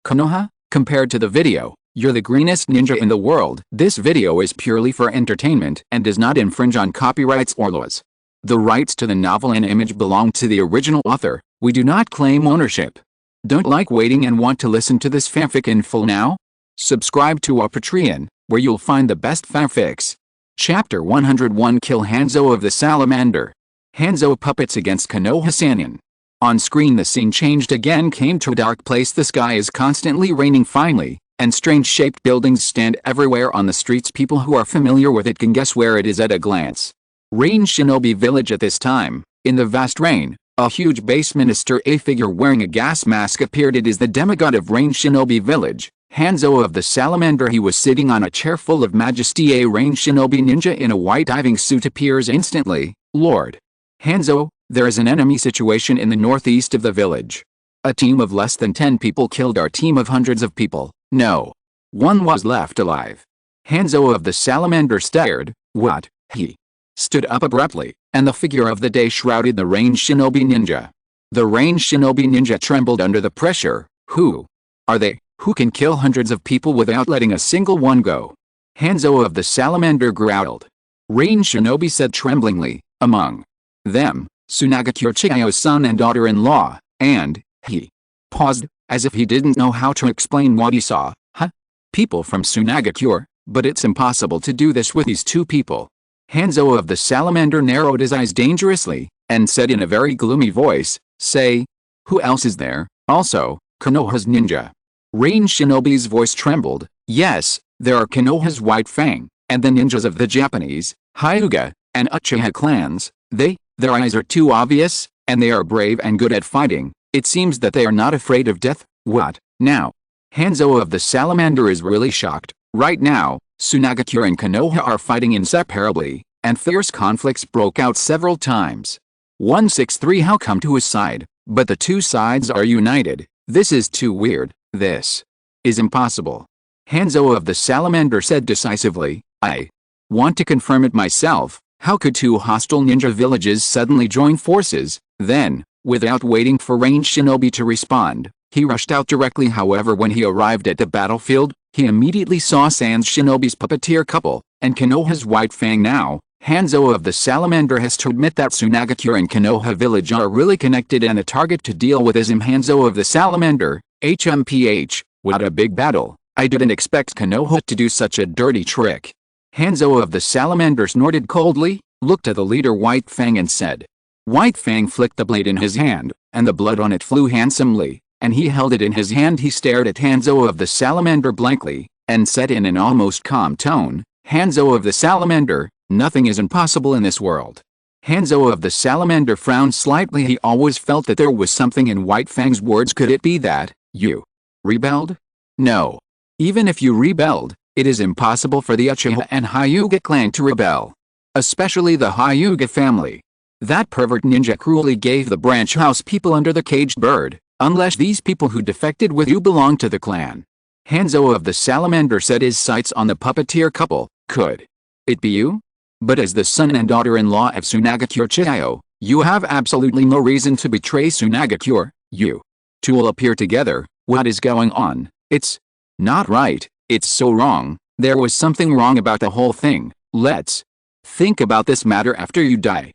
Konoha, compared to the video, you're the greenest ninja in the world. This video is purely for entertainment and does not infringe on copyrights or laws. The rights to the novel and image belong to the original author. We do not claim ownership. Don't like waiting and want to listen to this fanfic in full now? Subscribe to our Patreon, where you'll find the best fanfics. Chapter 101 Kill Hanzo of the Salamander. Hanzo puppets against Konoha-sanin. On screen the scene changed again, came to a dark place. The sky is constantly raining finally, and strange-shaped buildings stand everywhere on the streets. People who are familiar with it can guess where it is at a glance. Rain Shinobi Village at this time. In the vast rain, a huge base minister, a figure wearing a gas mask, appeared. It is the demigod of Rain Shinobi Village, Hanzo of the Salamander. He was sitting on a chair full of majesty. A Rain Shinobi ninja in a white diving suit appears instantly. Lord Hanzo, there is an enemy situation in the northeast of the village. A team of less than 10 people killed our team of hundreds of people. No one was left alive. Hanzo of the Salamander stared. What? He stood up abruptly, and the figure of the day shrouded the Rain Shinobi ninja. The Rain Shinobi ninja trembled under the pressure. Who are they? Who can kill hundreds of people without letting a single one go? Hanzo of the Salamander growled. Rain Shinobi said tremblingly, among them, Tsunagakure Uchiha's son and daughter-in-law, and he paused, as if he didn't know how to explain what he saw. People from Tsunagakure, but it's impossible to do this with these two people. Hanzo of the Salamander narrowed his eyes dangerously, and said in a very gloomy voice, say, who else is there? Also, Konoha's ninja. Rain Shinobi's voice trembled. Yes, there are Konoha's White Fang, and the ninjas of the Japanese, Hyuga, and Uchiha clans. Their eyes are too obvious, and they are brave and good at fighting. It seems that they are not afraid of death. What now? Hanzo of the Salamander is really shocked. Right now, Tsunagakure and Konoha are fighting inseparably, and fierce conflicts broke out several times. 163 how come to his side, but the two sides are united. This is too weird. This is impossible. Hanzo of the Salamander said decisively, I want to confirm it myself. How could two hostile ninja villages suddenly join forces? Then, without waiting for Rain Shinobi to respond, he rushed out directly. However, when he arrived at the battlefield, he immediately saw Sans Shinobi's puppeteer couple, and Konoha's White Fang. Now, Hanzo of the Salamander has to admit that Tsunagakure and Konoha village are really connected, and a target to deal with is him. Hanzo of the Salamander, HMPH, what a big battle. I didn't expect Konoha to do such a dirty trick. Hanzo of the Salamander snorted coldly, looked at the leader White Fang and said. White Fang flicked the blade in his hand, and the blood on it flew handsomely, and he held it in his hand. He stared at Hanzo of the Salamander blankly, and said in an almost calm tone, Hanzo of the Salamander, nothing is impossible in this world. Hanzo of the Salamander frowned slightly. He always felt that there was something in White Fang's words. Could it be that you rebelled? No. Even if you rebelled, it is impossible for the Uchiha and Hyuga clan to rebel. Especially the Hyuga family. That pervert ninja cruelly gave the branch house people under the caged bird. Unless these people who defected with you belong to the clan. Hanzo of the Salamander set his sights on the puppeteer couple. Could it be you? But as the son and daughter-in-law of Tsunagakure Uchiha, you have absolutely no reason to betray Tsunagakure. You two will appear together. What is going on? It's not right. It's so wrong. There was something wrong about the whole thing. Let's think about this matter after you die.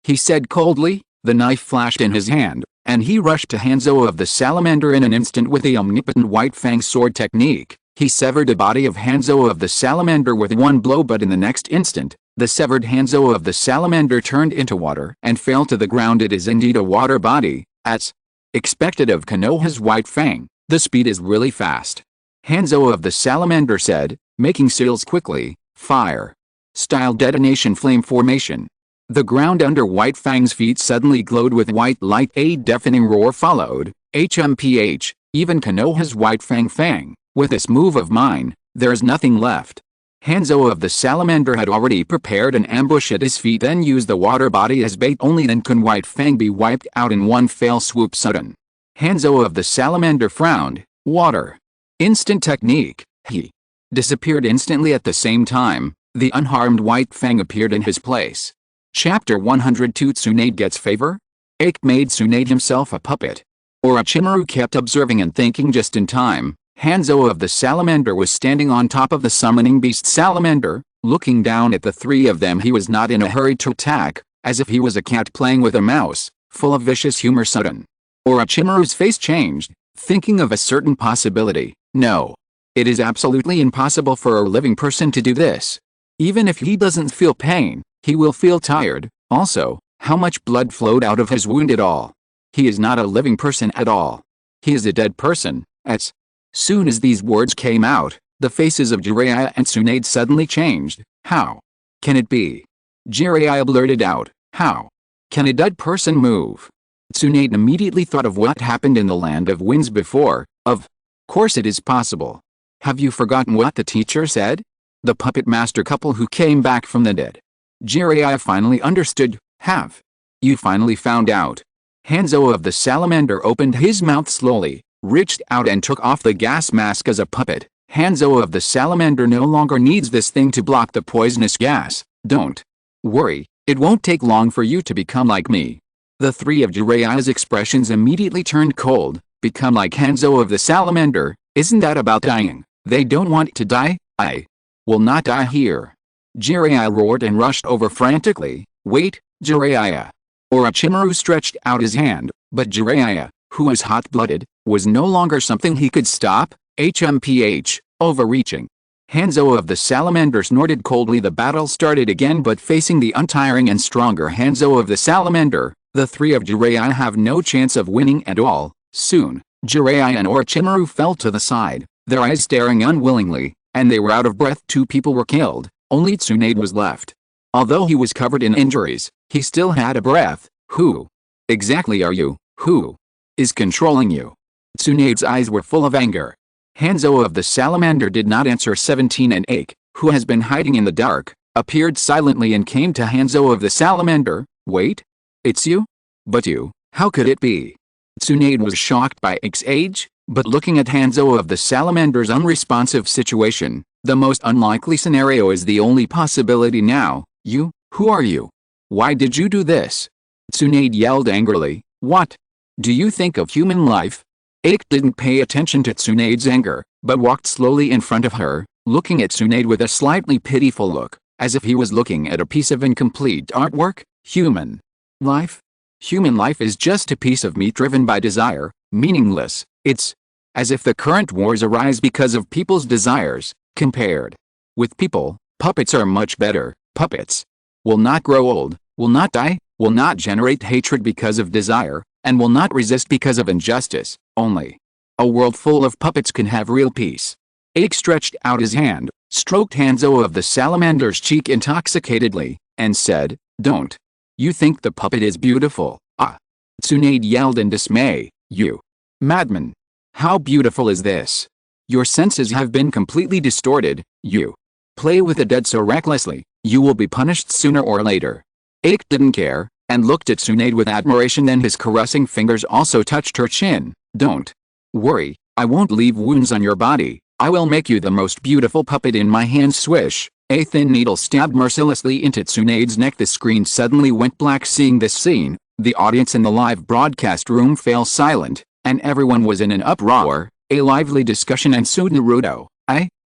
He said coldly. The knife flashed in his hand, and he rushed to Hanzo of the Salamander in an instant with the omnipotent White Fang sword technique. He severed the body of Hanzo of the Salamander with one blow, but in the next instant, the severed Hanzo of the Salamander turned into water and fell to the ground. It is indeed a water body. As expected of Konoha's White Fang, the speed is really fast. Hanzo of the Salamander said, making seals quickly. Fire. Style detonation flame formation. The ground under White Fang's feet suddenly glowed with white light. A deafening roar followed. HMPH, even Konoha's White Fang. With this move of mine, there is nothing left. Hanzo of the Salamander had already prepared an ambush at his feet, then used the water body as bait. Only then can White Fang be wiped out in one fell swoop. Sudden. Hanzo of the Salamander frowned. Water. Instant technique. He disappeared instantly. At the same time, the unharmed White Fang appeared in his place. Chapter 102 Tsunade gets favor? Aike made Tsunade himself a puppet. Orochimaru kept observing and thinking just in time. Hanzo of the salamander was standing on top of the summoning beast salamander, looking down at the three of them. He was not in a hurry to attack, as if he was a cat playing with a mouse, full of vicious humor. Sudden, Orochimaru's face changed, thinking of a certain possibility. No. It is absolutely impossible for a living person to do this. Even if he doesn't feel pain, he will feel tired. Also, how much blood flowed out of his wound at all? He is not a living person at all. He is a dead person. As soon as these words came out, the faces of Jiraiya and Tsunade suddenly changed. How can it be? Jiraiya blurted out, how can a dead person move? Tsunade immediately thought of what happened in the Land of Winds before. Of course it is possible. Have you forgotten what the teacher said? The puppet master couple who came back from the dead. Jiraiya finally understood. Have you finally found out? Hanzo of the salamander opened his mouth slowly, reached out and took off the gas mask as a puppet. Hanzo of the salamander no longer needs this thing to block the poisonous gas. Don't worry, it won't take long for you to become like me. The three of Jiraiya's expressions immediately turned cold. Become like Hanzo of the salamander? Isn't that about dying? They don't want to die? I will not die here. Jiraiya roared and rushed over frantically. Wait, Jiraiya. Orochimaru stretched out his hand, but Jiraiya, who was hot-blooded, was no longer something he could stop. HMPH, overreaching. Hanzo of the salamander snorted coldly. The battle started again, but facing the untiring and stronger Hanzo of the salamander, the three of Jiraiya have no chance of winning at all. Soon, Jiraiya and Orochimaru fell to the side, their eyes staring unwillingly, and they were out of breath. Two people were killed, only Tsunade was left. Although he was covered in injuries, he still had a breath. Who exactly are you? Who is controlling you? Tsunade's eyes were full of anger. Hanzo of the salamander did not answer. 17 and Aike, who has been hiding in the dark, appeared silently and came to Hanzo of the salamander. Wait? It's you? But you, how could it be? Tsunade was shocked by Aike's age, but looking at Hanzo of the salamander's unresponsive situation, the most unlikely scenario is the only possibility now. You, who are you? Why did you do this? Tsunade yelled angrily. What do you think of human life? Aike didn't pay attention to Tsunade's anger, but walked slowly in front of her, looking at Tsunade with a slightly pitiful look, as if he was looking at a piece of incomplete artwork. Human life? Human life is just a piece of meat driven by desire, meaningless. It's as if the current wars arise because of people's desires. Compared with people, puppets are much better. Puppets will not grow old, will not die, will not generate hatred because of desire, and will not resist because of injustice. Only a world full of puppets can have real peace. Aike stretched out his hand, stroked Hanzo of the salamander's cheek intoxicatedly, and said, Don't you think the puppet is beautiful? Ah! Tsunade yelled in dismay. You madman! How beautiful is this? Your senses have been completely distorted. You play with the dead so recklessly, you will be punished sooner or later. Aike didn't care, and looked at Tsunade with admiration. Then his caressing fingers also touched her chin. Don't worry, I won't leave wounds on your body. I will make you the most beautiful puppet in my hands. Swish! A thin needle stabbed mercilessly into Tsunade's neck. The screen suddenly went black. Seeing this scene, the audience in the live broadcast room fell silent, and everyone was in an uproar. A lively discussion ensued. Naruto,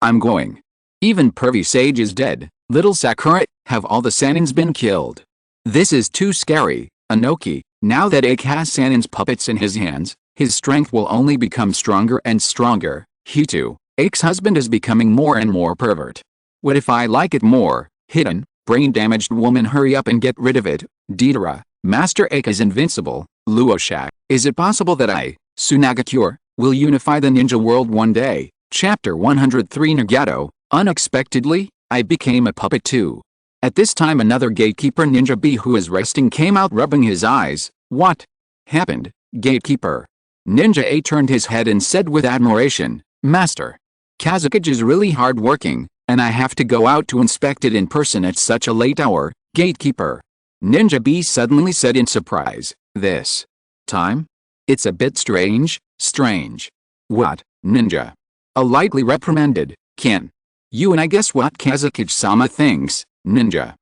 I'm going. Even Pervy Sage is dead. Little Sakura, have all the Sanins been killed? This is too scary. Inoki, now that Aike has Sanin's puppets in his hands, his strength will only become stronger and stronger. He too, Aike's husband, is becoming more and more pervert. What if I like it more? Hidden, brain-damaged woman, hurry up and get rid of it. Deidara, Master Aike is invincible. Luoshak, is it possible that I, Tsunagakure, will unify the ninja world one day? Chapter 103. Nagato, unexpectedly, I became a puppet too. At this time another gatekeeper ninja B who is resting came out rubbing his eyes. What happened, gatekeeper? Ninja A turned his head and said with admiration, Master, Kazakage is really hard-working, and I have to go out to inspect it in person at such a late hour. Gatekeeper. Ninja B suddenly said in surprise. This time? It's a bit strange. Strange. What, ninja? A lightly reprimanded. Can you and I guess what Kazakage-sama thinks? Ninja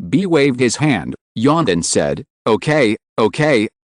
B waved his hand, yawned and said, Okay,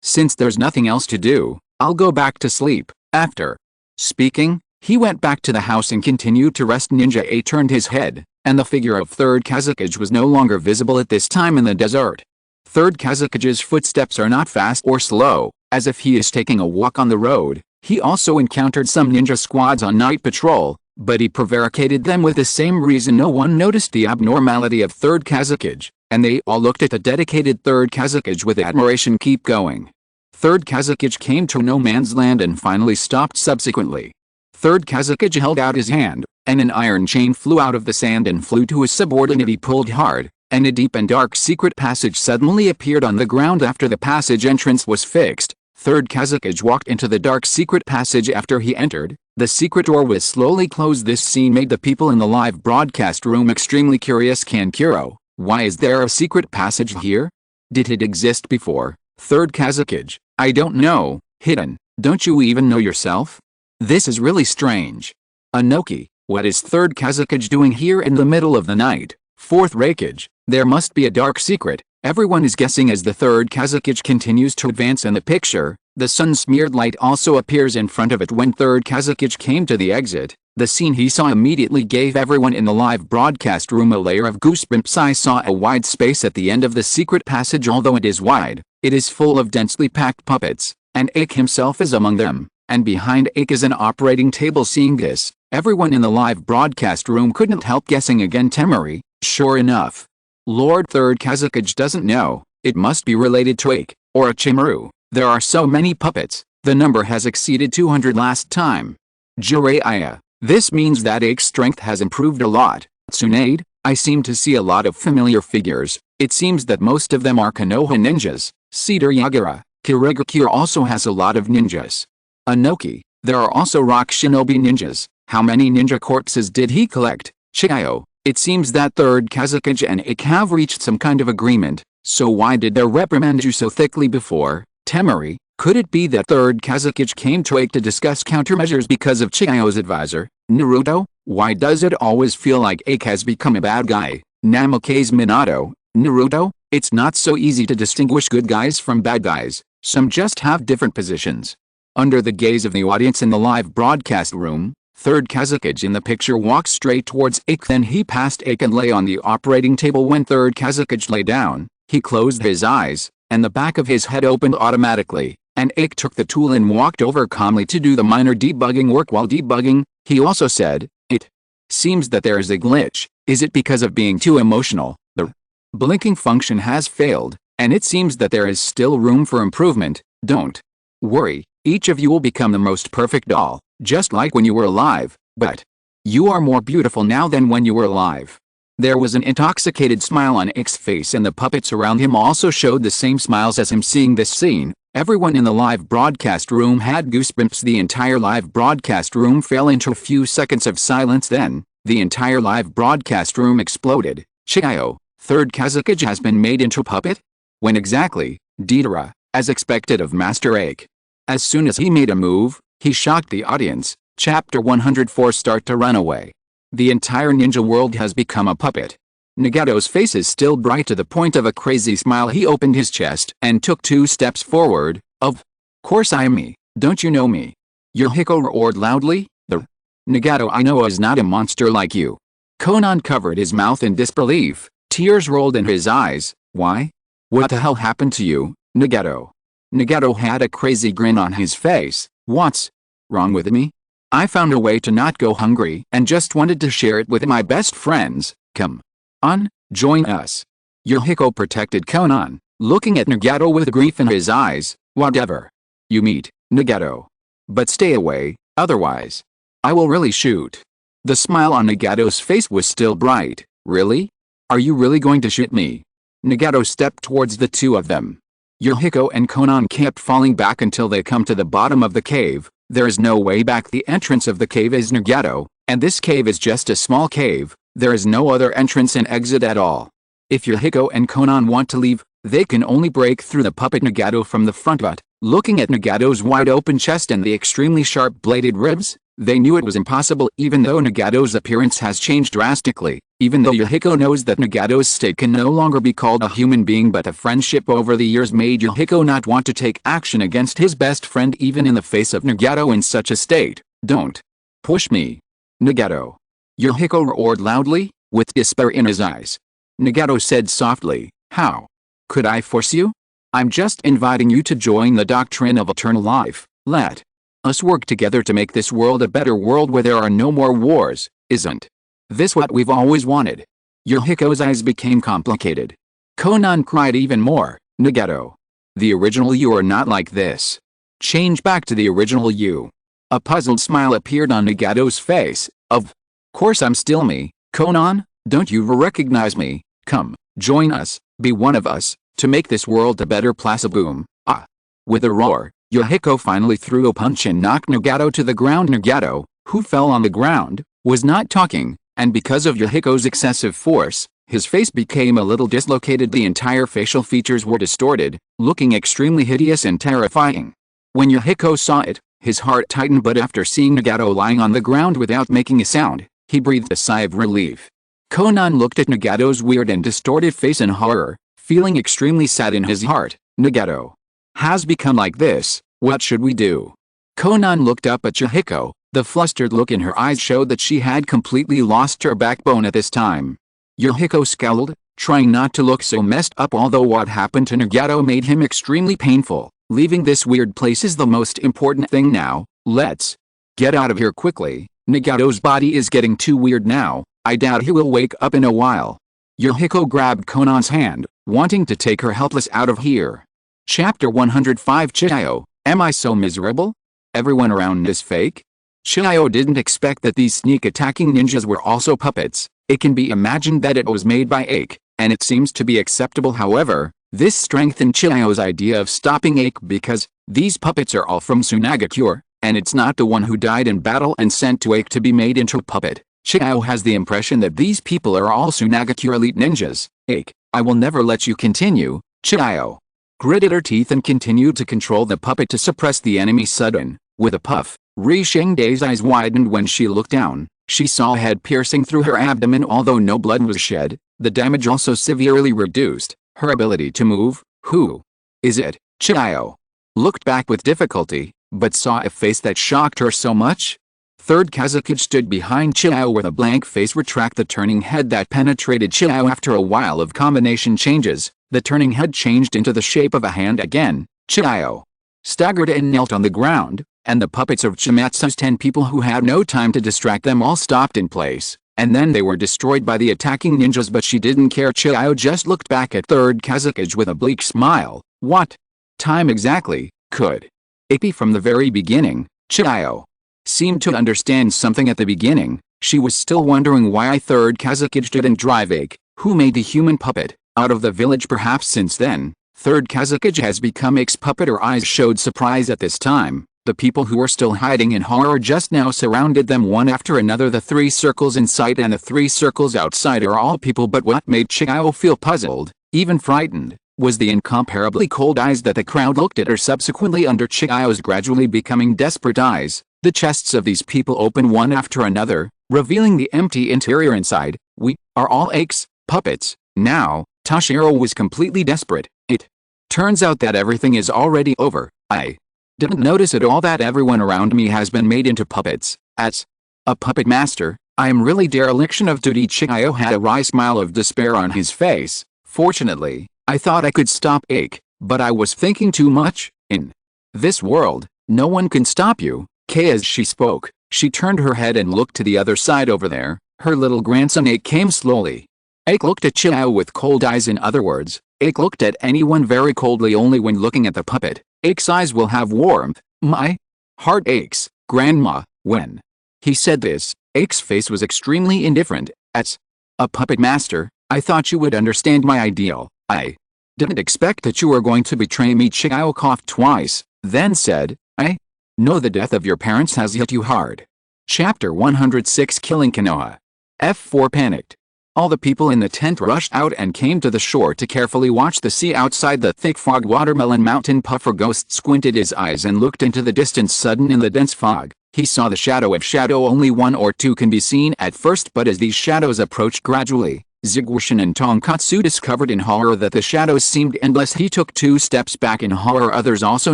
since there's nothing else to do, I'll go back to sleep. After speaking, he went back to the house and continued to rest. Ninja A turned his head, and the figure of third Kazekage was no longer visible at this time in the desert. Third Kazekage's footsteps are not fast or slow, as if he is taking a walk on the road. He also encountered some ninja squads on night patrol, but he prevaricated them with the same reason. No one noticed the abnormality of third Kazekage, and they all looked at the dedicated third Kazekage with admiration. Keep going. Third Kazekage came to no man's land and finally stopped subsequently. Third Kazekage held out his hand, and an iron chain flew out of the sand and flew to his subordinate. He pulled hard, and a deep and dark secret passage suddenly appeared on the ground after the passage entrance was fixed. Third Kazekage walked into the dark secret passage. After he entered, the secret door was slowly closed. This scene made the people in the live broadcast room extremely curious. Kankuro, why is there a secret passage here? Did it exist before? Third Kazekage, I don't know. Hidden, don't you even know yourself? This is really strange. Anoki, what is third Kazekage doing here in the middle of the night? Fourth Raikage, there must be a dark secret. Everyone is guessing as the third Kazekage continues to advance in the picture. The sun-smeared light also appears in front of it. When third Kazekage came to the exit, the scene he saw immediately gave everyone in the live broadcast room a layer of goosebumps. I saw a wide space at the end of the secret passage. Although it is wide, it is full of densely packed puppets, and Aike himself is among them. And behind Aike is an operating table. Seeing this, everyone in the live broadcast room couldn't help guessing again. Temari, sure enough. Lord Third Kazekage doesn't know, it must be related to Aike, or Achimaru. There are so many puppets, the number has exceeded 200 last time. Jiraiya, this means that Aike's strength has improved a lot. Tsunade, I seem to see a lot of familiar figures, it seems that most of them are Konoha ninjas. Cedar Yagura, Kirigakure also has a lot of ninjas. Anoki, there are also rock shinobi ninjas. How many ninja corpses did he collect? Chiyo, it seems that third Kazekage and Aike have reached some kind of agreement, so why did they reprimand you so thickly before? Temari, could it be that third Kazekage came to Aike to discuss countermeasures because of Chiyo's advisor? Naruto, why does it always feel like Aike has become a bad guy? Namake's Minato, Naruto, it's not so easy to distinguish good guys from bad guys, some just have different positions. Under the gaze of the audience in the live broadcast room, third Kazekage in the picture walked straight towards Aike. Then he passed Aike and lay on the operating table. When third Kazekage lay down, he closed his eyes, and the back of his head opened automatically, and Aike took the tool and walked over calmly to do the minor debugging work. While debugging, he also said, "It seems that there is a glitch. Is it because of being too emotional? The blinking function has failed, and it seems that there is still room for improvement. Don't worry. Each of you will become the most perfect doll, just like when you were alive, but you are more beautiful now than when you were alive." There was an intoxicated smile on Aike's face, and the puppets around him also showed the same smiles as him. Seeing this scene, everyone in the live broadcast room had goosebumps. The entire live broadcast room fell into a few seconds of silence. Then, the entire live broadcast room exploded. Chiyo, third Kazekage has been made into a puppet? When exactly? Deidara, as expected of Master Aike. As soon as he made a move, he shocked the audience. Chapter 104. Start to run away. The entire ninja world has become a puppet. Nagato's face is still bright to the point of a crazy smile. He opened his chest and took 2 steps forward. Of course I am me, don't you know me? Yohiko roared loudly. The Nagato I know is not a monster like you. Konan covered his mouth in disbelief. Tears rolled in his eyes. Why? What the hell happened to you, Nagato? Nagato had a crazy grin on his face. What's wrong with me? I found a way to not go hungry and just wanted to share it with my best friends. Come on, join us. Yohiko protected Konan, looking at Nagato with grief in his eyes. Whatever you meet, Nagato. But stay away, otherwise I will really shoot. The smile on Nagato's face was still bright. Really? Are you really going to shoot me? Nagato stepped towards the two of them. Yohiko and Konan kept falling back until they come to the bottom of the cave. There is no way back. The entrance of the cave is Nagato, and this cave is just a small cave. There is no other entrance and exit at all. If Yohiko and Konan want to leave, they can only break through the puppet Nagato from the front. But, looking at Nagato's wide open chest and the extremely sharp bladed ribs, they knew it was impossible. Even though Nagato's appearance has changed drastically, Even though Yohiko knows that Nagato's state can no longer be called a human being, but a friendship over the years made Yohiko not want to take action against his best friend even in the face of Nagato in such a state. "Don't push me, Nagato," Yohiko roared loudly, with despair in his eyes. Nagato said softly, "How could I force you? I'm just inviting you to join the doctrine of eternal life. Let us work together to make this world a better world where there are no more wars. Isn't this what we've always wanted?" Yohiko's eyes became complicated. Konan cried even more, "Nagato, the original you are not like this. Change back to the original you." A puzzled smile appeared on Nagato's face. "Of course I'm still me, Konan, don't you recognize me? Come, join us, be one of us, to make this world a better place." Boom. Ah! With a roar, Yohiko finally threw a punch and knocked Nagato to the ground. Nagato, who fell on the ground, was not talking, and because of Yohiko's excessive force, his face became a little dislocated. The entire facial features were distorted, looking extremely hideous and terrifying. When Yohiko saw it, his heart tightened, but after seeing Nagato lying on the ground without making a sound, he breathed a sigh of relief. Konan looked at Nagato's weird and distorted face in horror, feeling extremely sad in his heart. "Nagato has become like this, what should we do?" Konan looked up at Yohiko. The flustered look in her eyes showed that she had completely lost her backbone at this time. Yohiko scowled, trying not to look so messed up, although what happened to Nagato made him extremely painful. "Leaving this weird place is the most important thing now. Let's get out of here quickly. Nagato's body is getting too weird now. I doubt he will wake up in a while." Yohiko grabbed Konan's hand, wanting to take her helpless out of here. Chapter 105. Chiyo, am I so miserable? Everyone around is fake? Chiyo didn't expect that these sneak-attacking ninjas were also puppets. It can be imagined that it was made by Aike, and it seems to be acceptable. However, this strengthened Chiyo's idea of stopping Aike because these puppets are all from Tsunagakure, and it's not the one who died in battle and sent to Aike to be made into a puppet. Chiyo has the impression that these people are all Tsunagakure elite ninjas. Aike, I will never let you continue. Chiyo gritted her teeth and continued to control the puppet to suppress the enemy. Sudden, with a puff, Ri Shengde's eyes widened when she looked down. She saw a head piercing through her abdomen. Although no blood was shed, the damage also severely reduced her ability to move. Who is it? Chiyo looked back with difficulty, but saw a face that shocked her so much. Third Kazakage stood behind Chiyo with a blank face. Retract the turning head that penetrated Chiyo. After a while of combination changes, the turning head changed into the shape of a hand again. Chiyo staggered and knelt on the ground, and the puppets of Chimatsu's 10 people, who had no time to distract them, all stopped in place, and then they were destroyed by the attacking ninjas. But she didn't care. Chiyo just looked back at Third Kazakage with a bleak smile. What time exactly could it be? From the very beginning, Chiyo seemed to understand something at the beginning. She was still wondering why Third Kazakage didn't drive Aike, who made the human puppet, out of the village. Perhaps since then, Third Kazakage has become Aike's puppet. Her eyes showed surprise at this time. The people who were still hiding in horror just now surrounded them one after another. The 3 circles inside and the 3 circles outside are all people, but what made Chiyo feel puzzled, even frightened, was the incomparably cold eyes that the crowd looked at her. Subsequently, under Chiyo's gradually becoming desperate eyes, the chests of these people opened one after another, revealing the empty interior inside. We are all Aike's puppets. Now, Toshiro was completely desperate. It turns out that everything is already over. I didn't notice at all that everyone around me has been made into puppets. As a puppet master, I am really dereliction of duty. Chiyo had a wry smile of despair on his face. Fortunately, I thought I could stop Aike, but I was thinking too much. In this world, no one can stop you. As she spoke, she turned her head and looked to the other side. Over there, her little grandson Aike came slowly. Aike looked at Chiyo with cold eyes. In other words, Aike looked at anyone very coldly. Only when looking at the puppet, Aike's eyes will have warmth. My heart aches, Grandma. When he said this, Aike's face was extremely indifferent. As a puppet master, I thought you would understand my ideal. I didn't expect that you were going to betray me. Chiyo coughed twice, then said, I know the death of your parents has hit you hard. Chapter 106. Killing Konoha. F4 panicked. All the people in the tent rushed out and came to the shore to carefully watch the sea outside the thick fog. Watermelon Mountain Puffer Ghost squinted his eyes and looked into the distance. Sudden, in the dense fog, He saw the shadow of shadow. Only one or two can be seen at first, but as these shadows approached gradually, Zigurshin and Tonkatsu discovered in horror that the shadows seemed endless. He took 2 steps back in horror. Others also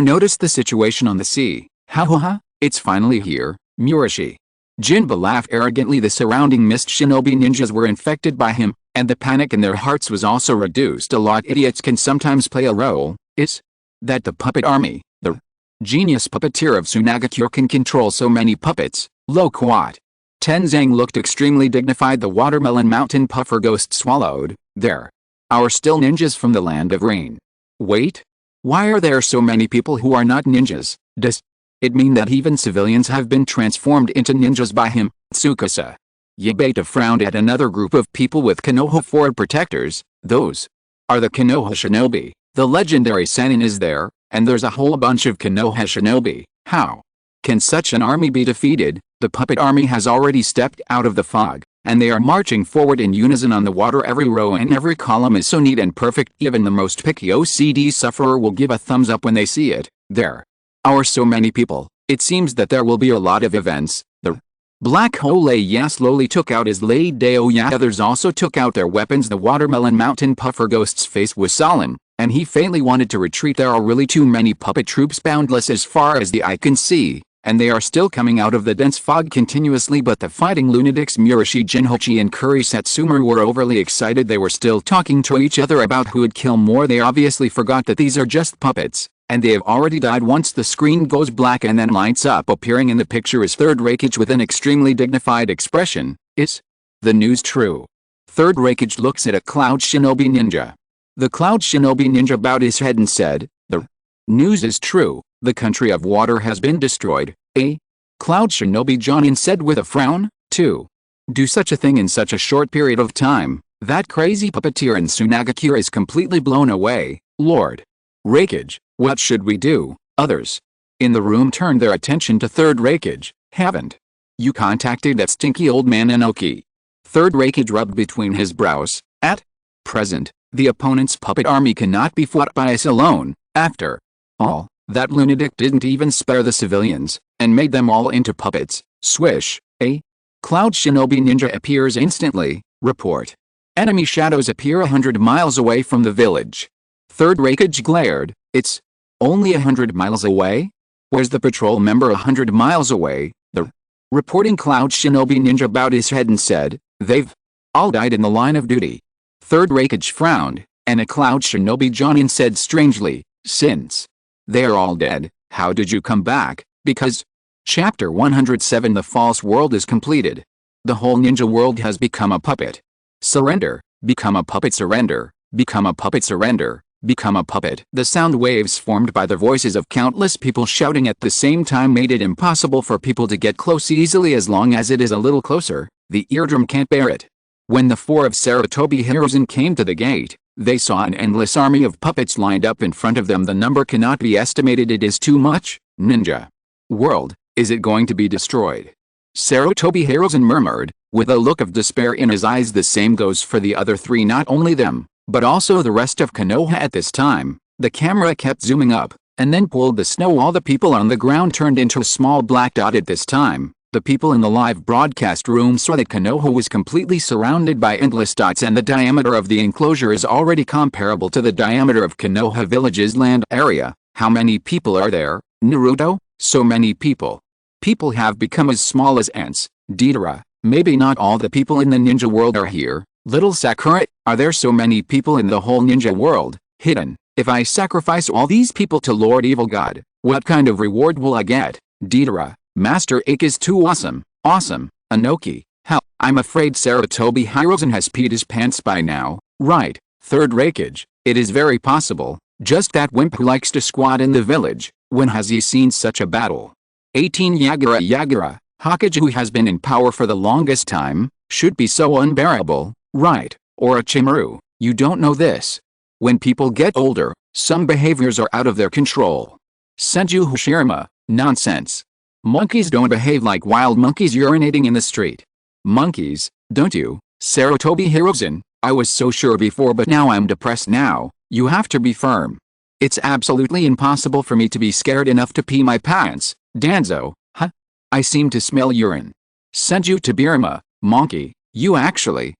noticed the situation on the sea. Ha ha ha, it's finally here, Murashi. Jinba laughed arrogantly. The surrounding mist shinobi ninjas were infected by him, and the panic in their hearts was also reduced a lot. Idiots can sometimes play a role. Is that the puppet army, the genius puppeteer of Tsunagakure, can control so many puppets? Loquat. Tenzang looked extremely dignified. The watermelon mountain puffer ghost swallowed. There are still ninjas from the land of rain. Wait. Why are there so many people who are not ninjas? Does it mean that even civilians have been transformed into ninjas by him? Tsukasa Yabata frowned at another group of people with Konoha forward protectors. Those are the Konoha shinobi. The legendary Sennin is there, and there's a whole bunch of Konoha shinobi. How can such an army be defeated? The puppet army has already stepped out of the fog, and they are marching forward in unison on the water. Every row and every column is so neat and perfect, even the most picky OCD sufferer will give a thumbs up when they see it. There are so many people, it seems that there will be a lot of events. The Black Hole Ya slowly took out his Lade Deo Ya. Others also took out their weapons. The watermelon mountain puffer ghost's face was solemn, and he faintly wanted to retreat. There are really too many puppet troops, boundless as far as the eye can see, and they are still coming out of the dense fog continuously. But the fighting lunatics Murashi, Jinhochi and Kuri Satsuma were overly excited. They were still talking to each other about who would kill more. They obviously forgot that these are just puppets, and they have already died. Once the screen goes black and then lights up, appearing in the picture is Third Raikage with an extremely dignified expression. Is the news true? Third Raikage looks at a Cloud Shinobi ninja. The Cloud Shinobi ninja bowed his head and said, "The news is true. The country of water has been destroyed." A Cloud Shinobi Jonin said with a frown. To do such a thing in such a short period of time, that crazy puppeteer in Tsunagakure is completely blown away. Lord Raikage, what should we do? Others in the room turned their attention to Third Raikage. Haven't you contacted that stinky old man Inoki? Third Raikage rubbed between his brows. At present, the opponent's puppet army cannot be fought by us alone. After all, that lunatic didn't even spare the civilians, and made them all into puppets. Swish. A Cloud Shinobi ninja appears instantly. Report. Enemy shadows appear 100 miles away from the village. Third Raikage glared. It's only 100 miles away? Where's the patrol member 100 miles away? The reporting Cloud Shinobi ninja bowed his head and said, "They've all died in the line of duty." Third Raikage frowned, and a Cloud Shinobi Jonin said strangely, "Since they are all dead, how did you come back?" Because Chapter 107 The False World is completed. The whole ninja world has become a puppet. Surrender, become a puppet. Surrender, become a puppet. Surrender, become a puppet. The sound waves formed by the voices of countless people shouting at the same time made it impossible for people to get close easily. As long as it is a little closer, the eardrum can't bear it. When the 4 of Sarutobi Hiruzen came to the gate, they saw an endless army of puppets lined up in front of them. The number cannot be estimated. It is too much. Ninja world, is it going to be destroyed? Sarutobi Hiruzen murmured, with a look of despair in his eyes. The same goes for the other 3. Not only them, but also the rest of Konoha. At this time, the camera kept zooming up, and then pulled the snow. All the people on the ground turned into a small black dot. At this time, the people in the live broadcast room saw that Konoha was completely surrounded by endless dots, and the diameter of the enclosure is already comparable to the diameter of Konoha village's land area. How many people are there, Naruto? So many people. People have become as small as ants. Deidara, maybe not all the people in the ninja world are here. Little Sakura, are there so many people in the whole ninja world? Hidden, if I sacrifice all these people to Lord Evil God, what kind of reward will I get? Deidara, Master Aike is too awesome. Awesome. Inoki, hell, I'm afraid Sarutobi Hiruzen has peed his pants by now. Right. Third Raikage, it is very possible. Just that wimp who likes to squat in the village. When has he seen such a battle? 18 Yagura, Hokage, who has been in power for the longest time, should be so unbearable, right? Or Orochimaru, you don't know this. When people get older, some behaviors are out of their control. Senju Hashirama, nonsense. Monkeys don't behave like wild monkeys urinating in the street. Monkeys, don't you? Sarutobi Hiruzen, I was so sure before, but now I'm depressed now. You have to be firm. It's absolutely impossible for me to be scared enough to pee my pants. Danzo, huh? I seem to smell urine. Senju Tabirima, monkey, you actually,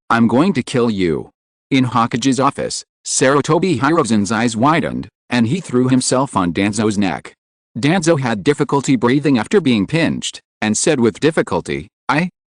I'm going to kill you. In Hokage's office, Sarutobi Hirozen's eyes widened, and he threw himself on Danzo's neck. Danzo had difficulty breathing after being pinched, and said with difficulty,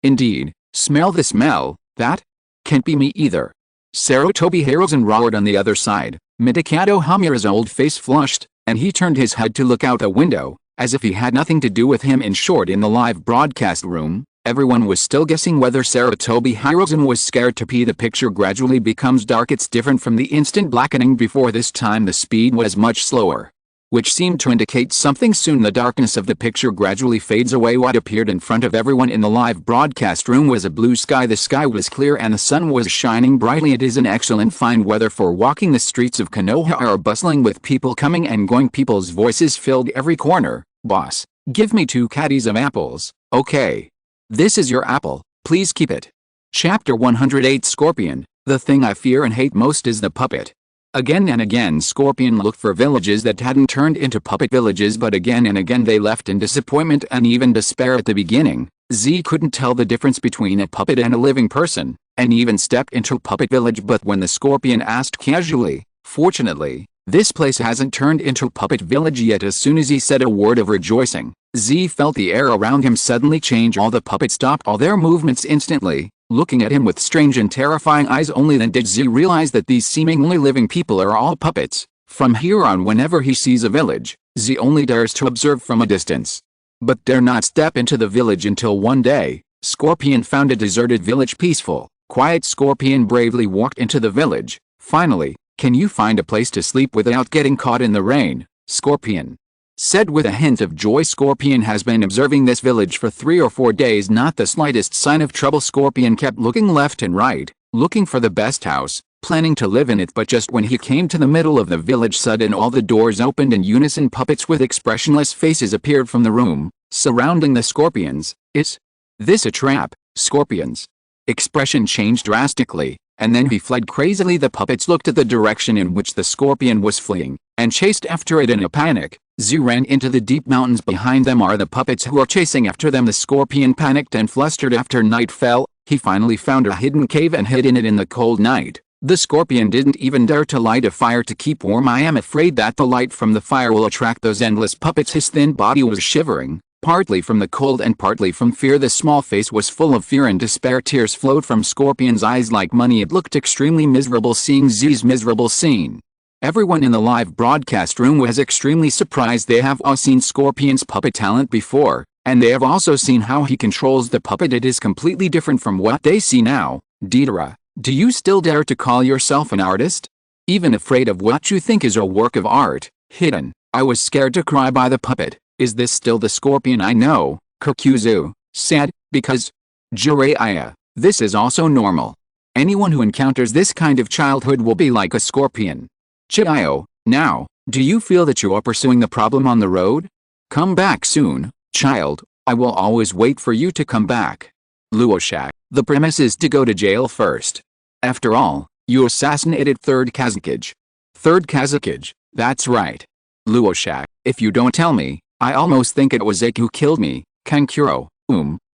indeed, smell the smell, that can't be me either. Sarutobi Hirozen roared on the other side. Mitakato Hamura's old face flushed, and he turned his head to look out the window, as if he had nothing to do with him. In short, in the live broadcast room, everyone was still guessing whether Sarutobi Hirozen was scared to pee. The picture gradually becomes dark. It's different from the instant blackening before. This time the speed was much slower, which seemed to indicate something soon. The darkness of the picture gradually fades away. What appeared in front of everyone in the live broadcast room was a blue sky. The sky was clear and the sun was shining brightly. It is an excellent fine weather for walking. The streets of Konoha are bustling with people coming and going. People's voices filled every corner. Boss, give me 2 caddies of apples, okay? This is your apple, please keep it. Chapter 108 Scorpion, the thing I fear and hate most is the puppet. Again and again Scorpion looked for villages that hadn't turned into puppet villages, but again and again they left in disappointment and even despair. At the beginning, Z couldn't tell the difference between a puppet and a living person, and even stepped into a puppet village. But when the Scorpion asked casually, fortunately, this place hasn't turned into a puppet village yet. As soon as he said a word of rejoicing, Z felt the air around him suddenly change. All the puppets stopped all their movements instantly, looking at him with strange and terrifying eyes. Only then did Z realize that these seemingly living people are all puppets. From here on, whenever he sees a village, Z only dares to observe from a distance, but dare not step into the village. Until one day, Scorpion found a deserted village peaceful, quiet. Scorpion bravely walked into the village. Finally, can you find a place to sleep without getting caught in the rain? Scorpion said with a hint of joy. Scorpion has been observing this village for 3 or 4 days, not the slightest sign of trouble. Scorpion kept looking left and right, looking for the best house, planning to live in it. But just when he came to the middle of the village, suddenly all the doors opened in unison. Puppets with expressionless faces appeared from the room, surrounding the Scorpions. Is this a trap? Scorpion's expression changed drastically, and then he fled crazily. The puppets looked at the direction in which the Scorpion was fleeing, and chased after it in a panic. Z ran into the deep mountains. Behind them are the puppets who are chasing after them. The Scorpion panicked and flustered. After night fell, he finally found a hidden cave and hid in it in the cold night. The Scorpion didn't even dare to light a fire to keep warm. I am afraid that the light from the fire will attract those endless puppets. His thin body was shivering, partly from the cold and partly from fear. The small face was full of fear and despair. Tears flowed from Scorpion's eyes like money. It looked extremely miserable seeing Z's miserable scene. Everyone in the live broadcast room was extremely surprised. They have all seen Scorpion's puppet talent before, and they have also seen how he controls the puppet. It is completely different from what they see now. Deidara, do you still dare to call yourself an artist? Even afraid of what you think is a work of art? Hidden, I was scared to cry by the puppet. Is this still the Scorpion I know? Kokuzu said, because Jiraiya, this is also normal. Anyone who encounters this kind of childhood will be like a Scorpion. Chiyo, now, do you feel that you are pursuing the problem on the road? Come back soon, child, I will always wait for you to come back. Luoshak, the premise is to go to jail first. After all, you assassinated Third Kazakage. Third Kazakage, that's right. Luoshak, if you don't tell me, I almost think it was Aike who killed me. Kankuro,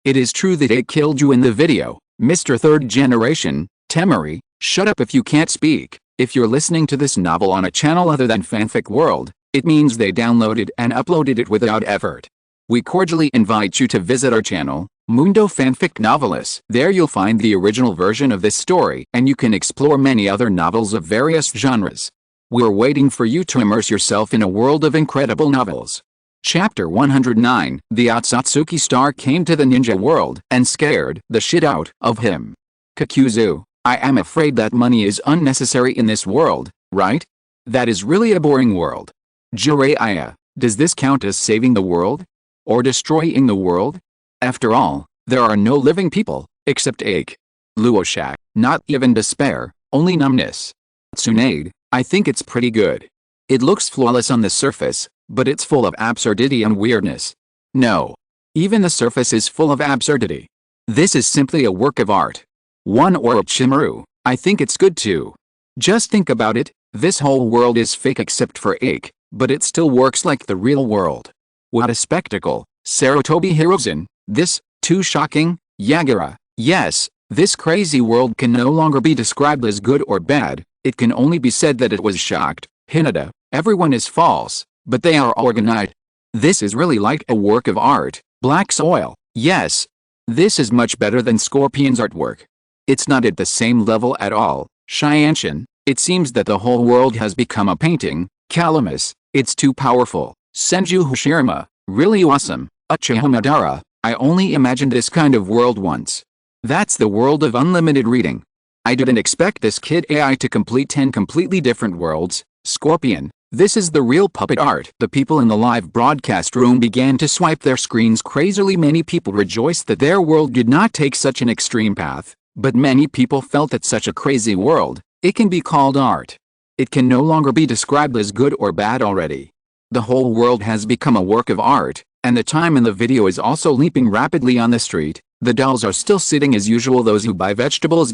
it is true that Aike killed you in the video, Mr. Third Generation. Temari, shut up if you can't speak. If you're listening to this novel on a channel other than Fanfic World, it means they downloaded and uploaded it without effort. We cordially invite you to visit our channel, Mundo Fanfic Novelists. There you'll find the original version of this story, and you can explore many other novels of various genres. We're waiting for you to immerse yourself in a world of incredible novels. Chapter 109, The Otsutsuki Star came to the ninja world and scared the shit out of him. Kokuzu, I am afraid that money is unnecessary in this world, right? That is really a boring world. Jiraiya, does this count as saving the world? Or destroying the world? After all, there are no living people, except Aike. Luoshak, not even despair, only numbness. Tsunade, I think it's pretty good. It looks flawless on the surface, but it's full of absurdity and weirdness. No. Even the surface is full of absurdity. This is simply a work of art. One Orochimaru, I think it's good too. Just think about it, this whole world is fake except for Aike, but it still works like the real world. What a spectacle, Sarutobi Hirozen, this, too shocking, Yagura. Yes, this crazy world can no longer be described as good or bad, it can only be said that it was shocked. Hinata, everyone is false, but they are organized. This is really like a work of art. Black soil, yes. This is much better than Scorpion's artwork. It's not at the same level at all. Shianshin, it seems that the whole world has become a painting. Calamus, it's too powerful. Senju Hashirama, really awesome. Uchiha Madara, I only imagined this kind of world once. That's the world of unlimited reading. I didn't expect this kid AI to complete 10 completely different worlds. Scorpion, this is the real puppet art. The people in the live broadcast room began to swipe their screens crazily. Many people rejoiced that their world did not take such an extreme path, but many people felt that such a crazy world, it can be called art. It can no longer be described as good or bad already. The whole world has become a work of art, and the time in the video is also leaping rapidly on the street. The dolls are still sitting as usual. Those who buy vegetables,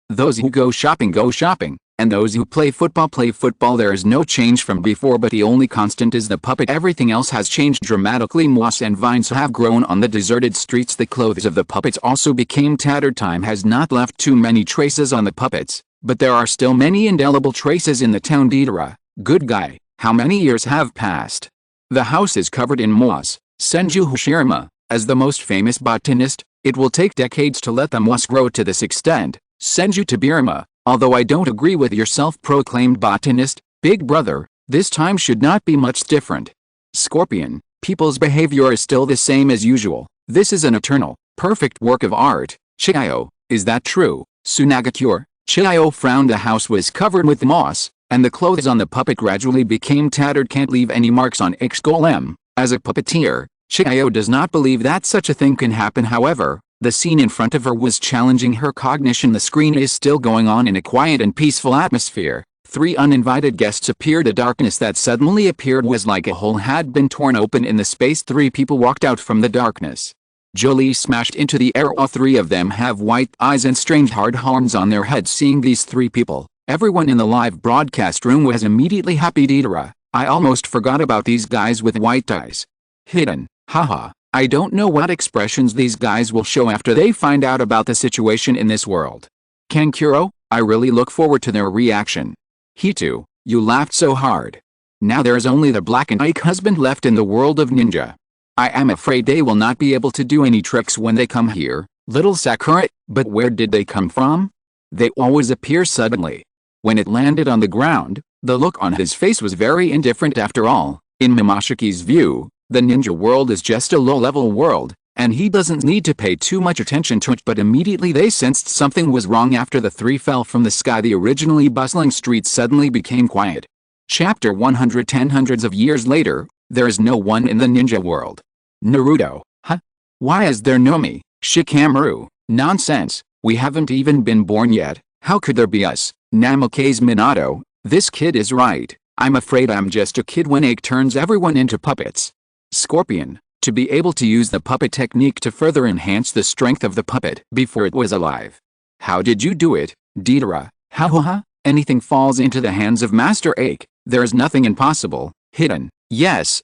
those who go shopping, and those who play football. There is no change from before, but the only constant is the puppet. Everything else has changed dramatically. Moss and vines have grown on the deserted streets. The clothes of the puppets also became tattered. Time has not left too many traces on the puppets, but there are still many indelible traces in the town. Deidara, good guy, how many years have passed? The house is covered in moss. Senju Hashirama, as the most famous botanist, it will take decades to let the moss grow to this extent. Senju Tabirama, although I don't agree with your self-proclaimed botanist, big brother, this time should not be much different. Scorpion, people's behavior is still the same as usual. This is an eternal, perfect work of art. Chiyo, is that true? Tsunagakure, Chiyo frowned. The house was covered with moss, and the clothes on the puppet gradually became tattered. Can't leave any marks on X Golem. As a puppeteer, Chiyo does not believe that such a thing can happen. However, the scene in front of her was challenging her cognition. The screen is still going on in a quiet and peaceful atmosphere. 3 uninvited guests appeared. The darkness that suddenly appeared was like a hole had been torn open in the space. 3 people walked out from the darkness. Jolie smashed into the air. All 3 of them have white eyes and strange hard horns on their heads. Seeing these 3 people, everyone in the live broadcast room was immediately happy. Deidara, I almost forgot about these guys with white eyes. Hidden, haha, I don't know what expressions these guys will show after they find out about the situation in this world. Kankuro, I really look forward to their reaction. Hitu, you laughed so hard. Now there's only the Black and Ike husband left in the world of ninja. I am afraid they will not be able to do any tricks when they come here. Little Sakura, but where did they come from? They always appear suddenly. When it landed on the ground, the look on his face was very indifferent. After all, in Momoshike's view, the ninja world is just a low-level world, and he doesn't need to pay too much attention to it. But immediately they sensed something was wrong. After the 3 fell from the sky, the originally bustling streets suddenly became quiet. Chapter 110. Hundreds of years later, there is no one in the ninja world. Naruto, huh? Why is there no me? Shikamaru, nonsense, we haven't even been born yet, how could there be us? Namikaze Minato, this kid is right, I'm afraid I'm just a kid. When Aike turns everyone into puppets. Scorpion, to be able to use the puppet technique to further enhance the strength of the puppet before it was alive. How did you do it, Deidara? Ha, anything falls into the hands of Master Aike, there is nothing impossible. Hidden, yes,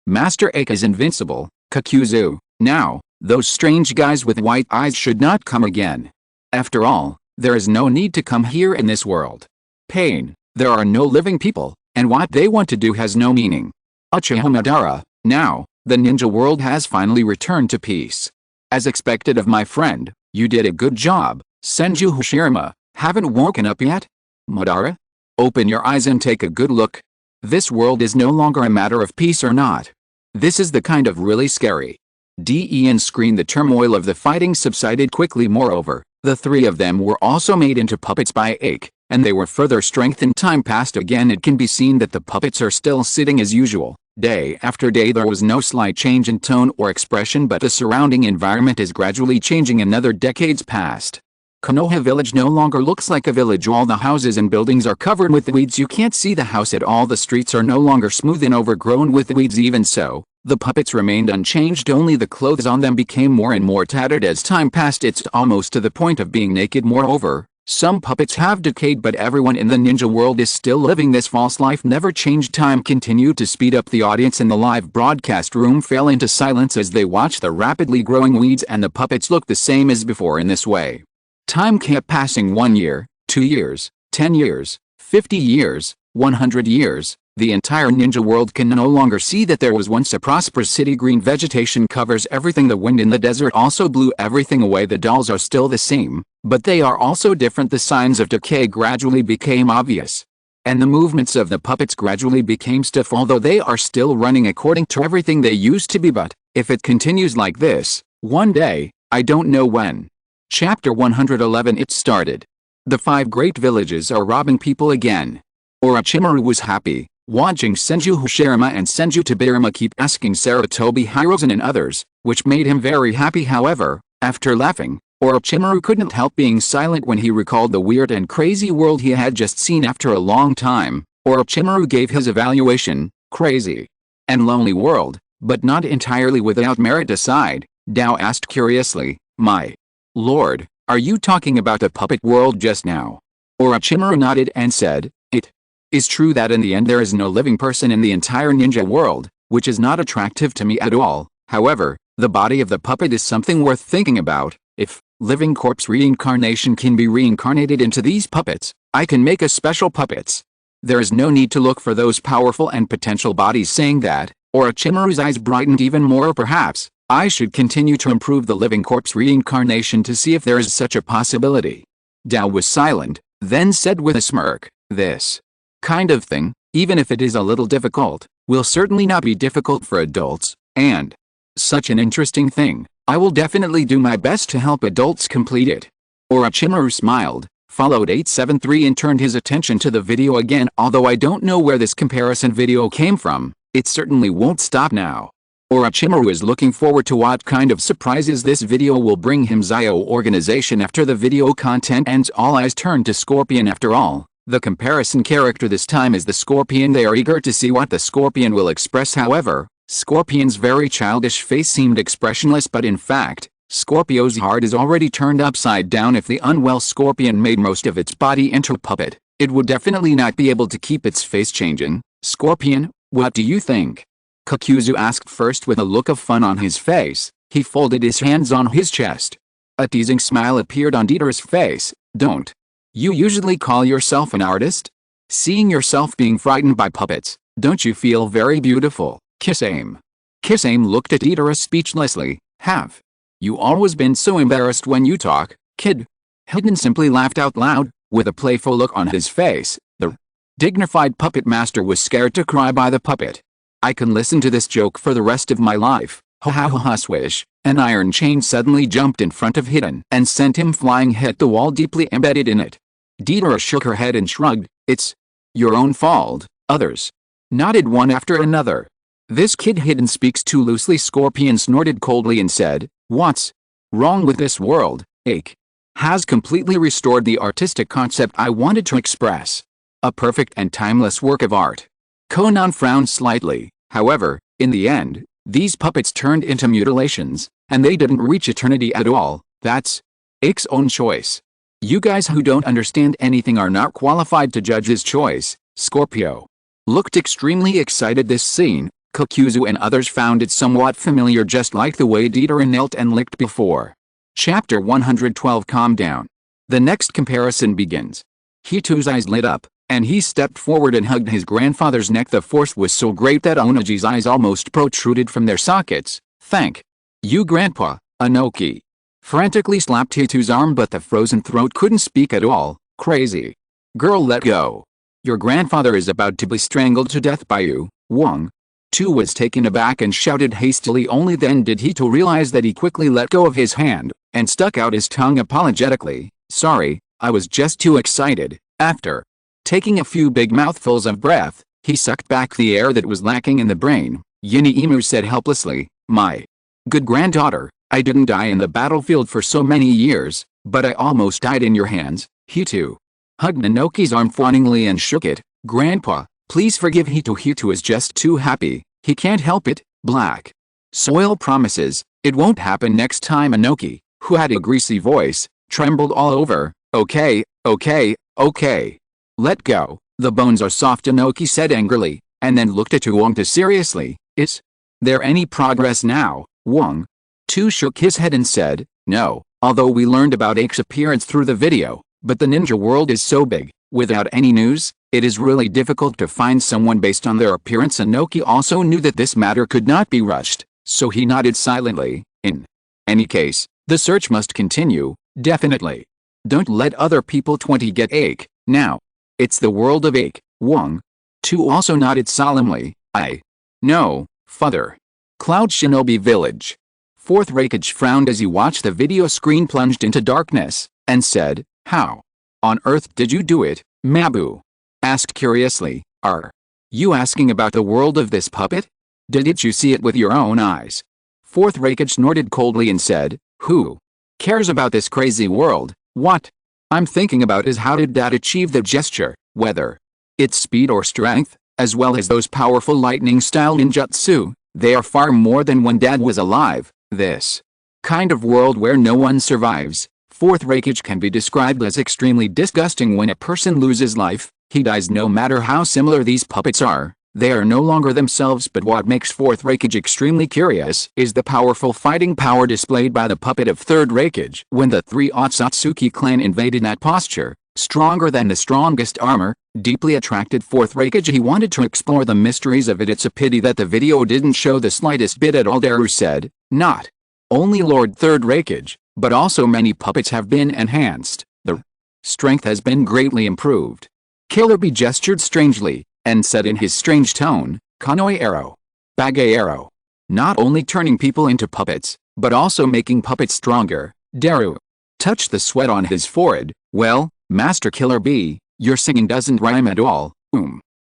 Master Aike is invincible. Kakuzu, now, those strange guys with white eyes should not come again. After all, there is no need to come here in this world. Pain, there are no living people, and what they want to do has no meaning. Uchiha Madara, now, the ninja world has finally returned to peace. As expected of my friend, you did a good job. Senju Hashirama, haven't woken up yet? Madara? Open your eyes and take a good look. This world is no longer a matter of peace or not. This is the kind of really scary. DEN screen. The turmoil of the fighting subsided quickly. Moreover, the 3 of them were also made into puppets by Aike, and they were further strengthened. Time passed again. It can be seen that the puppets are still sitting as usual. Day after day there was no slight change in tone or expression, but the surrounding environment is gradually changing. Another decade's passed. Konoha village no longer looks like a village. All the houses and buildings are covered with weeds. You can't see the house at all. The streets are no longer smooth and overgrown with weeds. Even so, the puppets remained unchanged, only the clothes on them became more and more tattered as time passed. It's almost to the point of being naked. Moreover, Some puppets have decayed, but everyone in the ninja world is still living this false life. Never changed. Time continued to speed up. The audience in the live broadcast room fell into silence as they watched the rapidly growing weeds, and the puppets looked the same as before. In this way, time kept passing. 1 year, 2 years, 10 years, 50 years, 100 years. The entire ninja world can no longer see that there was once a prosperous city. Green vegetation covers everything. The wind in the desert also blew everything away. The dolls are still the same, but they are also different. The signs of decay gradually became obvious, and the movements of the puppets gradually became stiff, although they are still running according to everything they used to be. But if it continues like this, one day, I don't know when. Chapter 111. It started. The 5 great villages are robbing people again. Orochimaru was happy, watching Senju Hashirama and Senju Tobirama keep asking Sarutobi Hiruzen and others, which made him very happy. However, after laughing, Orochimaru couldn't help being silent when he recalled the weird and crazy world he had just seen. After a long time, Orochimaru gave his evaluation: crazy and lonely world, but not entirely without merit. Aside, Dao asked curiously, "My lord, are you talking about the puppet world just now?" Orochimaru nodded and said, "It is true that in the end there is no living person in the entire ninja world, which is not attractive to me at all. However, the body of the puppet is something worth thinking about. If living corpse reincarnation can be reincarnated into these puppets, I can make a special puppets. There is no need to look for those powerful and potential bodies." Saying that, Orochimaru's eyes brightened even more. "Perhaps I should continue to improve the living corpse reincarnation to see if there is such a possibility." Dao was silent, then said with a smirk, "This kind of thing, even if it is a little difficult, will certainly not be difficult for adults, and such an interesting thing, I will definitely do my best to help adults complete it." Orochimaru smiled, followed 873 and turned his attention to the video again. Although I don't know where this comparison video came from, it certainly won't stop now. Orochimaru is looking forward to what kind of surprises this video will bring him. Zio organization. After the video content ends, all eyes turn to Scorpion. After all, the comparison character this time is the Scorpion. They are eager to see what the Scorpion will express. However, Scorpion's very childish face seemed expressionless, but in fact, Scorpio's heart is already turned upside down. If the unwell Scorpion made most of its body into a puppet, it would definitely not be able to keep its face changing. "Scorpion, what do you think?" Kakuzu asked first with a look of fun on his face. He folded his hands on his chest. A teasing smile appeared on Deidara's face. "Don't you usually call yourself an artist? Seeing yourself being frightened by puppets, don't you feel very beautiful?" Kisame looked at Deidara speechlessly. "Have you always been so embarrassed when you talk, kid?" Hidden simply laughed out loud, with a playful look on his face. The dignified puppet master was scared to cry by the puppet. "I can listen to this joke for the rest of my life." Ha ha ha ha. Swish. An iron chain suddenly jumped in front of Hidden and sent him flying, hit the wall deeply embedded in it. Deidara shook her head and shrugged. "It's your own fault." Others nodded one after another. "This kid Hidden speaks too loosely." Scorpion snorted coldly and said, "What's wrong with this world? Aike has completely restored the artistic concept I wanted to express. A perfect and timeless work of art." Konan frowned slightly. However, in the end, these puppets turned into mutilations, and they didn't reach eternity at all. That's Aike's own choice. You guys who don't understand anything are not qualified to judge his choice. Scorpio looked extremely excited. This scene, Kakuzu and others found it somewhat familiar, just like the way Deidara knelt and licked before. Chapter 112. Calm down. The next comparison begins. Hito's eyes lit up, and he stepped forward and hugged his grandfather's neck. The force was so great that Onaji's eyes almost protruded from their sockets. "Thank you, Grandpa." Anoki frantically slapped Hito's arm, but the frozen throat couldn't speak at all. "Crazy girl, let go. Your grandfather is about to be strangled to death by you." Wang Tu was taken aback and shouted hastily. Only then did Hito realize that he quickly let go of his hand and stuck out his tongue apologetically. "Sorry, I was just too excited." After taking a few big mouthfuls of breath, he sucked back the air that was lacking in the brain. Yin'imu said helplessly, "My good granddaughter, I didn't die in the battlefield for so many years, but I almost died in your hands." Hito hugged Nanoki's arm fawningly and shook it. "Grandpa, please forgive Hito. Hito is just too happy. He can't help it." Black Soil promises it won't happen next time. Anoki, who had a greasy voice, trembled all over. "Okay, Okay, okay. Let go. The bones are soft, Inoki said angrily, and then looked at Wong seriously. Is there any progress now, Wong? Tu shook his head and said, no, although we learned about Aike's appearance through the video, but the ninja world is so big, without any news, it is really difficult to find someone based on their appearance. Inoki also knew that this matter could not be rushed, so he nodded silently. In any case, the search must continue, definitely. Don't let other people 20 get Aike, now. It's the world of Aike, Wong. Tu also nodded solemnly. I know, father. Cloud Shinobi Village. Fourth Raikage frowned as he watched the video screen plunged into darkness, and said, how on earth did you do it, Mabu? Asked curiously, are you asking about the world of this puppet? Didn't you see it with your own eyes? Fourth Raikage snorted coldly and said, who cares about this crazy world? What I'm thinking about is how did Dad achieve the gesture, whether it's speed or strength, as well as those powerful lightning-style ninjutsu. They are far more than when Dad was alive. This kind of world where no one survives. Fourth Raikage can be described as extremely disgusting. When a person loses life, he dies. No matter how similar these puppets are, they are no longer themselves. But what makes Fourth Raikage extremely curious is the powerful fighting power displayed by the puppet of Third Raikage. When the three Otsutsuki clan invaded that posture, stronger than the strongest armor, deeply attracted Fourth Raikage. He wanted to explore the mysteries of it. It's a pity that the video didn't show the slightest bit at all. Daru said, not only Lord Third Raikage, but also many puppets have been enhanced. The strength has been greatly improved. Killer Bee gestured strangely, and said in his strange tone, Konoha arrow. Bagay arrow. Not only turning people into puppets, but also making puppets stronger. Daru touched the sweat on his forehead. Well, Master Killer Bee, your singing doesn't rhyme at all.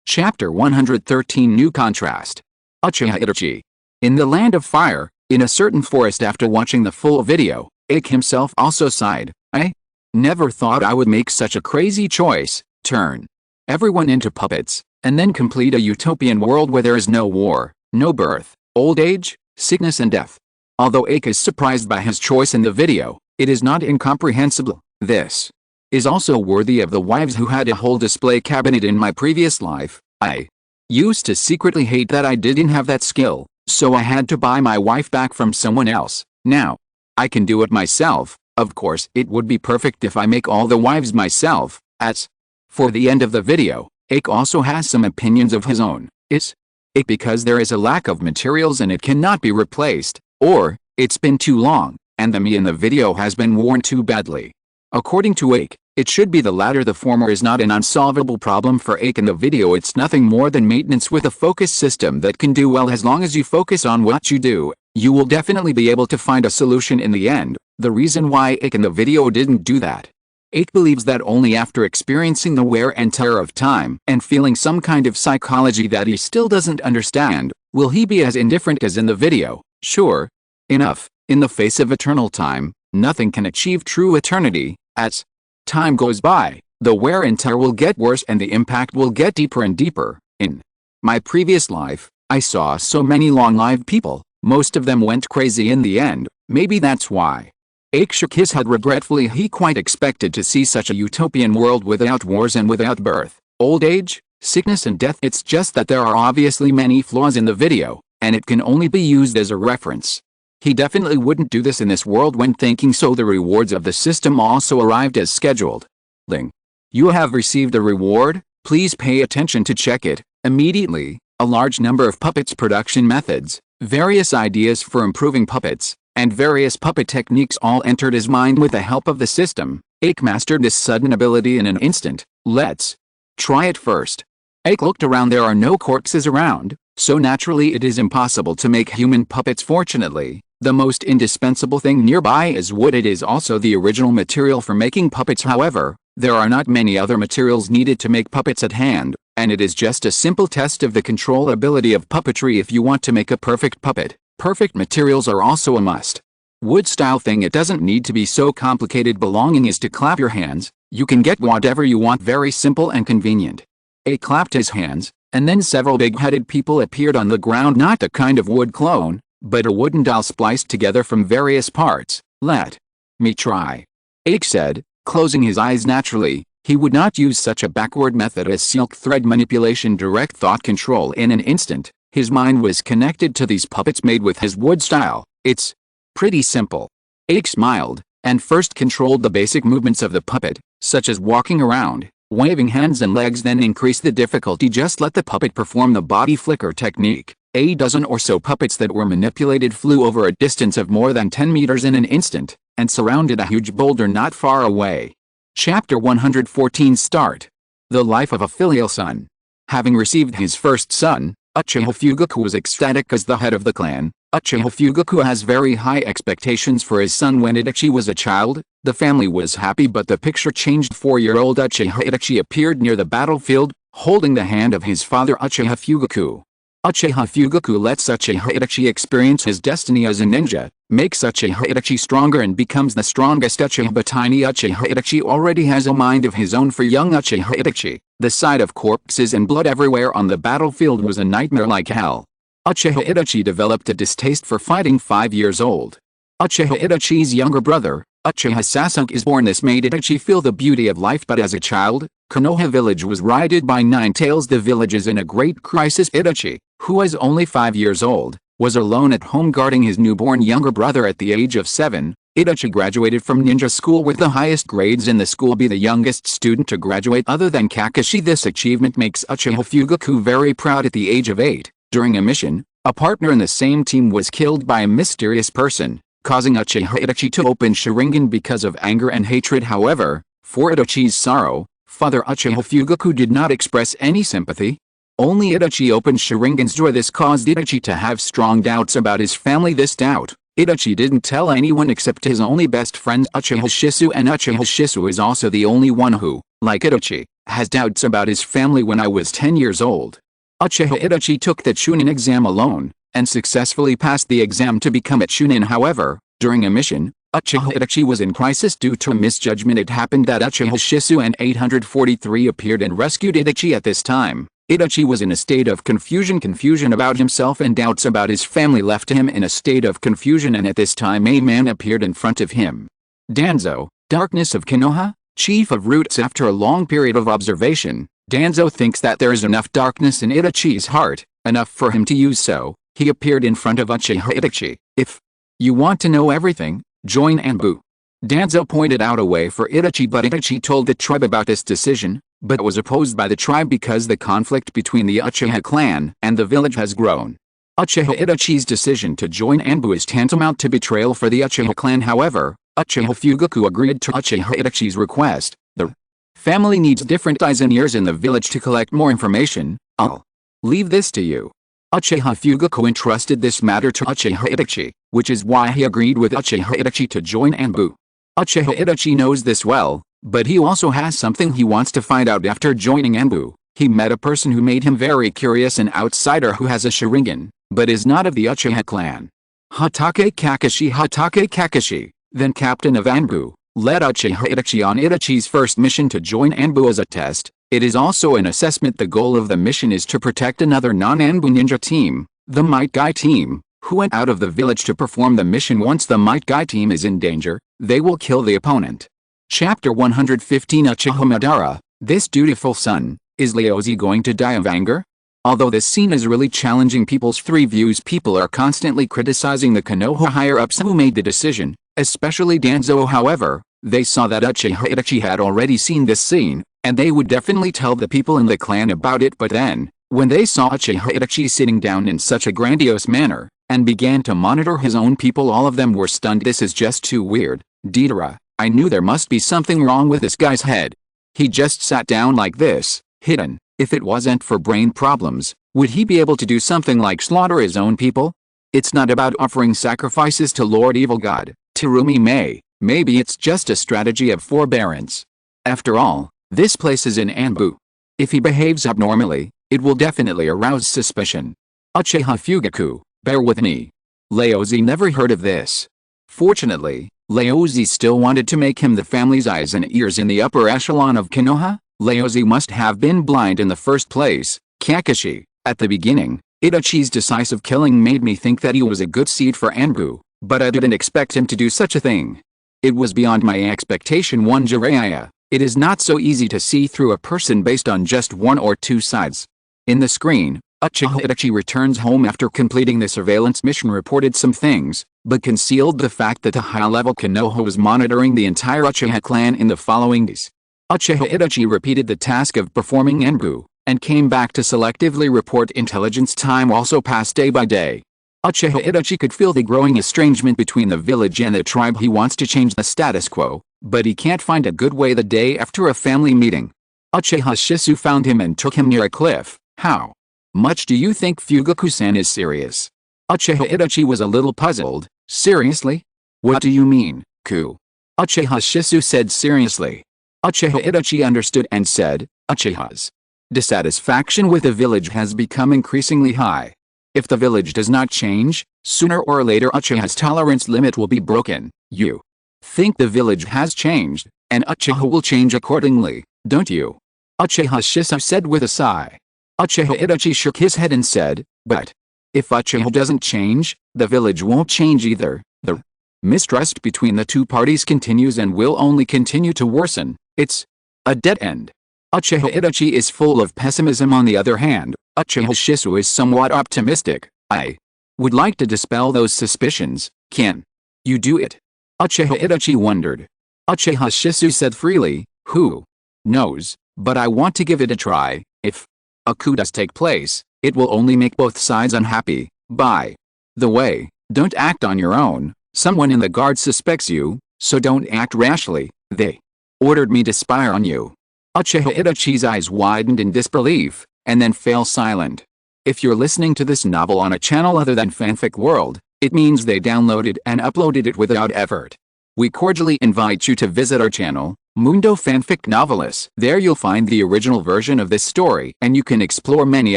Chapter 113 New Contrast. Uchiha Itachi. In the Land of Fire, in a certain forest. After watching the full video, Aike himself also sighed. I never thought I would make such a crazy choice, turn everyone into puppets, and then complete a utopian world where there is no war, no birth, old age, sickness and death. Although Aike is surprised by his choice in the video, it is not incomprehensible. This is also worthy of the wives who had a whole display cabinet. In my previous life, I used to secretly hate that I didn't have that skill, so I had to buy my wife back from someone else. Now I can do it myself. Of course, it would be perfect if I make all the wives myself. As for the end of the video, Aike also has some opinions of his own. Is it because there is a lack of materials and it cannot be replaced, or it's been too long, and the me in the video has been worn too badly? According to Aike, it should be the latter. The former is not an unsolvable problem for Aike in the video. It's nothing more than maintenance with a focus system that can do well. As long as you focus on what you do, you will definitely be able to find a solution in the end. The reason why Aike in the video didn't do that. Aike believes that only after experiencing the wear and tear of time and feeling some kind of psychology that he still doesn't understand, will he be as indifferent as in the video. Sure enough, in the face of eternal time, nothing can achieve true eternity. As time goes by, the wear and tear will get worse and the impact will get deeper and deeper. In my previous life, I saw so many long-lived people. Most of them went crazy in the end. Maybe that's why. Aike shook his head regretfully. He quite expected to see such a utopian world without wars and without birth, old age, sickness and death. It's just that there are obviously many flaws in the video, and it can only be used as a reference. He definitely wouldn't do this in this world when thinking so. The rewards of the system also arrived as scheduled. Ling. You have received a reward, please pay attention to check it. Immediately, a large number of puppets production methods, various ideas for improving puppets, and various puppet techniques all entered his mind with the help of the system. Aike mastered this sudden ability in an instant. Let's try it first. Aike looked around. There are no corpses around, so naturally it is impossible to make human puppets. Fortunately, the most indispensable thing nearby is wood. It is also the original material for making puppets. However, there are not many other materials needed to make puppets at hand, and it is just a simple test of the control ability of puppetry. If you want to make a perfect puppet, perfect materials are also a must. Wood style thing. It doesn't need to be so complicated. Belonging is to clap your hands. You can get whatever you want. Very simple and convenient. Aike clapped his hands, and then several big-headed people appeared on the ground. Not the kind of wood clone, but a wooden doll spliced together from various parts. Let me try, Aike said, Closing his eyes naturally, he would not use such a backward method as silk thread manipulation, direct thought control in an instant. His mind was connected to these puppets made with his wood style. It's pretty simple. Aike smiled, and first controlled the basic movements of the puppet, such as walking around, waving hands and legs, then increased the difficulty. Just let the puppet perform the body flicker technique. A dozen or so puppets that were manipulated flew over a distance of more than 10 meters in an instant, and surrounded a huge boulder not far away. Chapter 114 Start. The life of a filial son. Having received his first son, Uchiha Fugaku was ecstatic as the head of the clan. Uchiha Fugaku has very high expectations for his son. When Itachi was a child, the family was happy, but the picture changed. 4-year-old Uchiha Itachi appeared near the battlefield, holding the hand of his father Uchiha Fugaku. Uchiha Fugaku lets Uchiha Itachi experience his destiny as a ninja, makes Uchiha Itachi stronger and becomes the strongest Uchiha. But tiny Uchiha Itachi already has a mind of his own. For young Uchiha Itachi, the sight of corpses and blood everywhere on the battlefield was a nightmare like hell. Uchiha Itachi developed a distaste for fighting. 5 years old. Uchiha Itachi's younger brother, Uchiha Sasuke, is born. This made Itachi feel the beauty of life, but as a child, Konoha village was raided by Nine Tails. The village is in a great crisis. Itachi, who was only 5 years old, was alone at home guarding his newborn younger brother. At the age of 7, Itachi graduated from ninja school with the highest grades in the school, be the youngest student to graduate other than Kakashi. This achievement makes Uchiha Fugaku very proud. At the age of 8, during a mission, a partner in the same team was killed by a mysterious person, causing Uchiha Itachi to open Sharingan because of anger and hatred. However, for Itachi's sorrow, Father Uchiha Fugaku did not express any sympathy. Only Itachi opened Sharingan's joy. This caused Itachi to have strong doubts about his family. This doubt, Itachi didn't tell anyone except his only best friend Uchiha Shisu, and Uchiha Shisu is also the only one who, like Itachi, has doubts about his family. When I was 10 years old, Uchiha Itachi took the Chunin exam alone, and successfully passed the exam to become a Chunin. However, during a mission, Uchiha Itachi was in crisis due to a misjudgment. It happened that Uchiha Shisu and 843 appeared and rescued Itachi. At this time, Itachi was in a state of confusion about himself, and doubts about his family left him in a state of confusion. And at this time a man appeared in front of him. Danzo, Darkness of Konoha, Chief of Roots. After a long period of observation, Danzo thinks that there is enough darkness in Itachi's heart, enough for him to use so. He appeared in front of Uchiha Itachi. If you want to know everything, join Anbu. Danzo pointed out a way for Itachi, but Itachi told the tribe about this decision, but was opposed by the tribe because the conflict between the Uchiha clan and the village has grown. Uchiha Itachi's decision to join Anbu is tantamount to betrayal for the Uchiha clan. However, Uchiha Fugaku agreed to Uchiha Itachi's request. The family needs different eyes and ears in the village to collect more information. I'll leave this to you. Uchiha Fugaku entrusted this matter to Uchiha Itachi, which is why he agreed with Uchiha Itachi to join Anbu. Uchiha Itachi knows this well, but he also has something he wants to find out. After joining Anbu, he met a person who made him very curious, an outsider who has a Sharingan, but is not of the Uchiha clan. Hatake Kakashi, then captain of Anbu, led Uchiha Itachi on Itachi's first mission to join Anbu as a test. It is also an assessment. The goal of the mission is to protect another non-Anbu ninja team, the Might Guy team, who went out of the village to perform the mission. Once the Might Guy team is in danger, they will kill the opponent. Chapter 115 Uchiha Madara, this dutiful son, is Leozi going to die of anger? Although this scene is really challenging people's three views, people are constantly criticizing the Konoha higher-ups who made the decision, especially Danzo. However, they saw that Uchiha Itachi had already seen this scene, and they would definitely tell the people in the clan about it. But then, when they saw Uchiha Itachi sitting down in such a grandiose manner, and began to monitor his own people, all of them were stunned. This is just too weird, Deidara. I knew there must be something wrong with this guy's head. He just sat down like this, hidden. If it wasn't for brain problems, would he be able to do something like slaughter his own people? It's not about offering sacrifices to Lord Evil God, Terumi May. Maybe it's just a strategy of forbearance. After all, this place is in Anbu. If he behaves abnormally, it will definitely arouse suspicion. Uchiha Fugaku, bear with me. Leozi never heard of this. Fortunately, Leozi still wanted to make him the family's eyes and ears in the upper echelon of Konoha. Leozi must have been blind in the first place. Kakashi, at the beginning, Itachi's decisive killing made me think that he was a good seed for Anbu, but I didn't expect him to do such a thing. It was beyond my expectation. 1 Jiraiya. It is not so easy to see through a person based on just one or two sides. In the screen, Uchiha Itachi returns home after completing the surveillance mission, reported some things, but concealed the fact that the high-level Konoha was monitoring the entire Uchiha clan in the following days. Uchiha Itachi repeated the task of performing Enbu, and came back to selectively report intelligence. Time also passed day by day. Uchiha Itachi could feel the growing estrangement between the village and the tribe. He wants to change the status quo, but he can't find a good way. The day after a family meeting, Uchiha Shisu found him and took him near a cliff. How much do you think Fugaku-san is serious? Uchiha Itachi was a little puzzled. Seriously? What do you mean, Ku? Uchiha Shisu said seriously. Uchiha Itachi understood and said, Uchiha's dissatisfaction with the village has become increasingly high. If the village does not change, sooner or later Uchiha's tolerance limit will be broken. You think the village has changed, and Uchiha will change accordingly, don't you? Uchiha Shisu said with a sigh. Uchiha Itachi shook his head and said, but if Uchiha doesn't change, the village won't change either. The mistrust between the two parties continues and will only continue to worsen. It's a dead end. Uchiha Itachi is full of pessimism. On the other hand, Uchiha Shisu is somewhat optimistic. I would like to dispel those suspicions. Can you do it? Uchiha Itachi wondered. Uchiha Shisu said freely, who knows, but I want to give it a try. If a coup does take place, it will only make both sides unhappy. By the way, don't act on your own. Someone in the guard suspects you, so don't act rashly. They ordered me to spy on you. Uchiha Itachi's eyes widened in disbelief, and then fell silent. If you're listening to this novel on a channel other than Fanfic World, it means they downloaded and uploaded it without effort. We cordially invite you to visit our channel, Mundo Fanfic Novelis. There you'll find the original version of this story, and you can explore many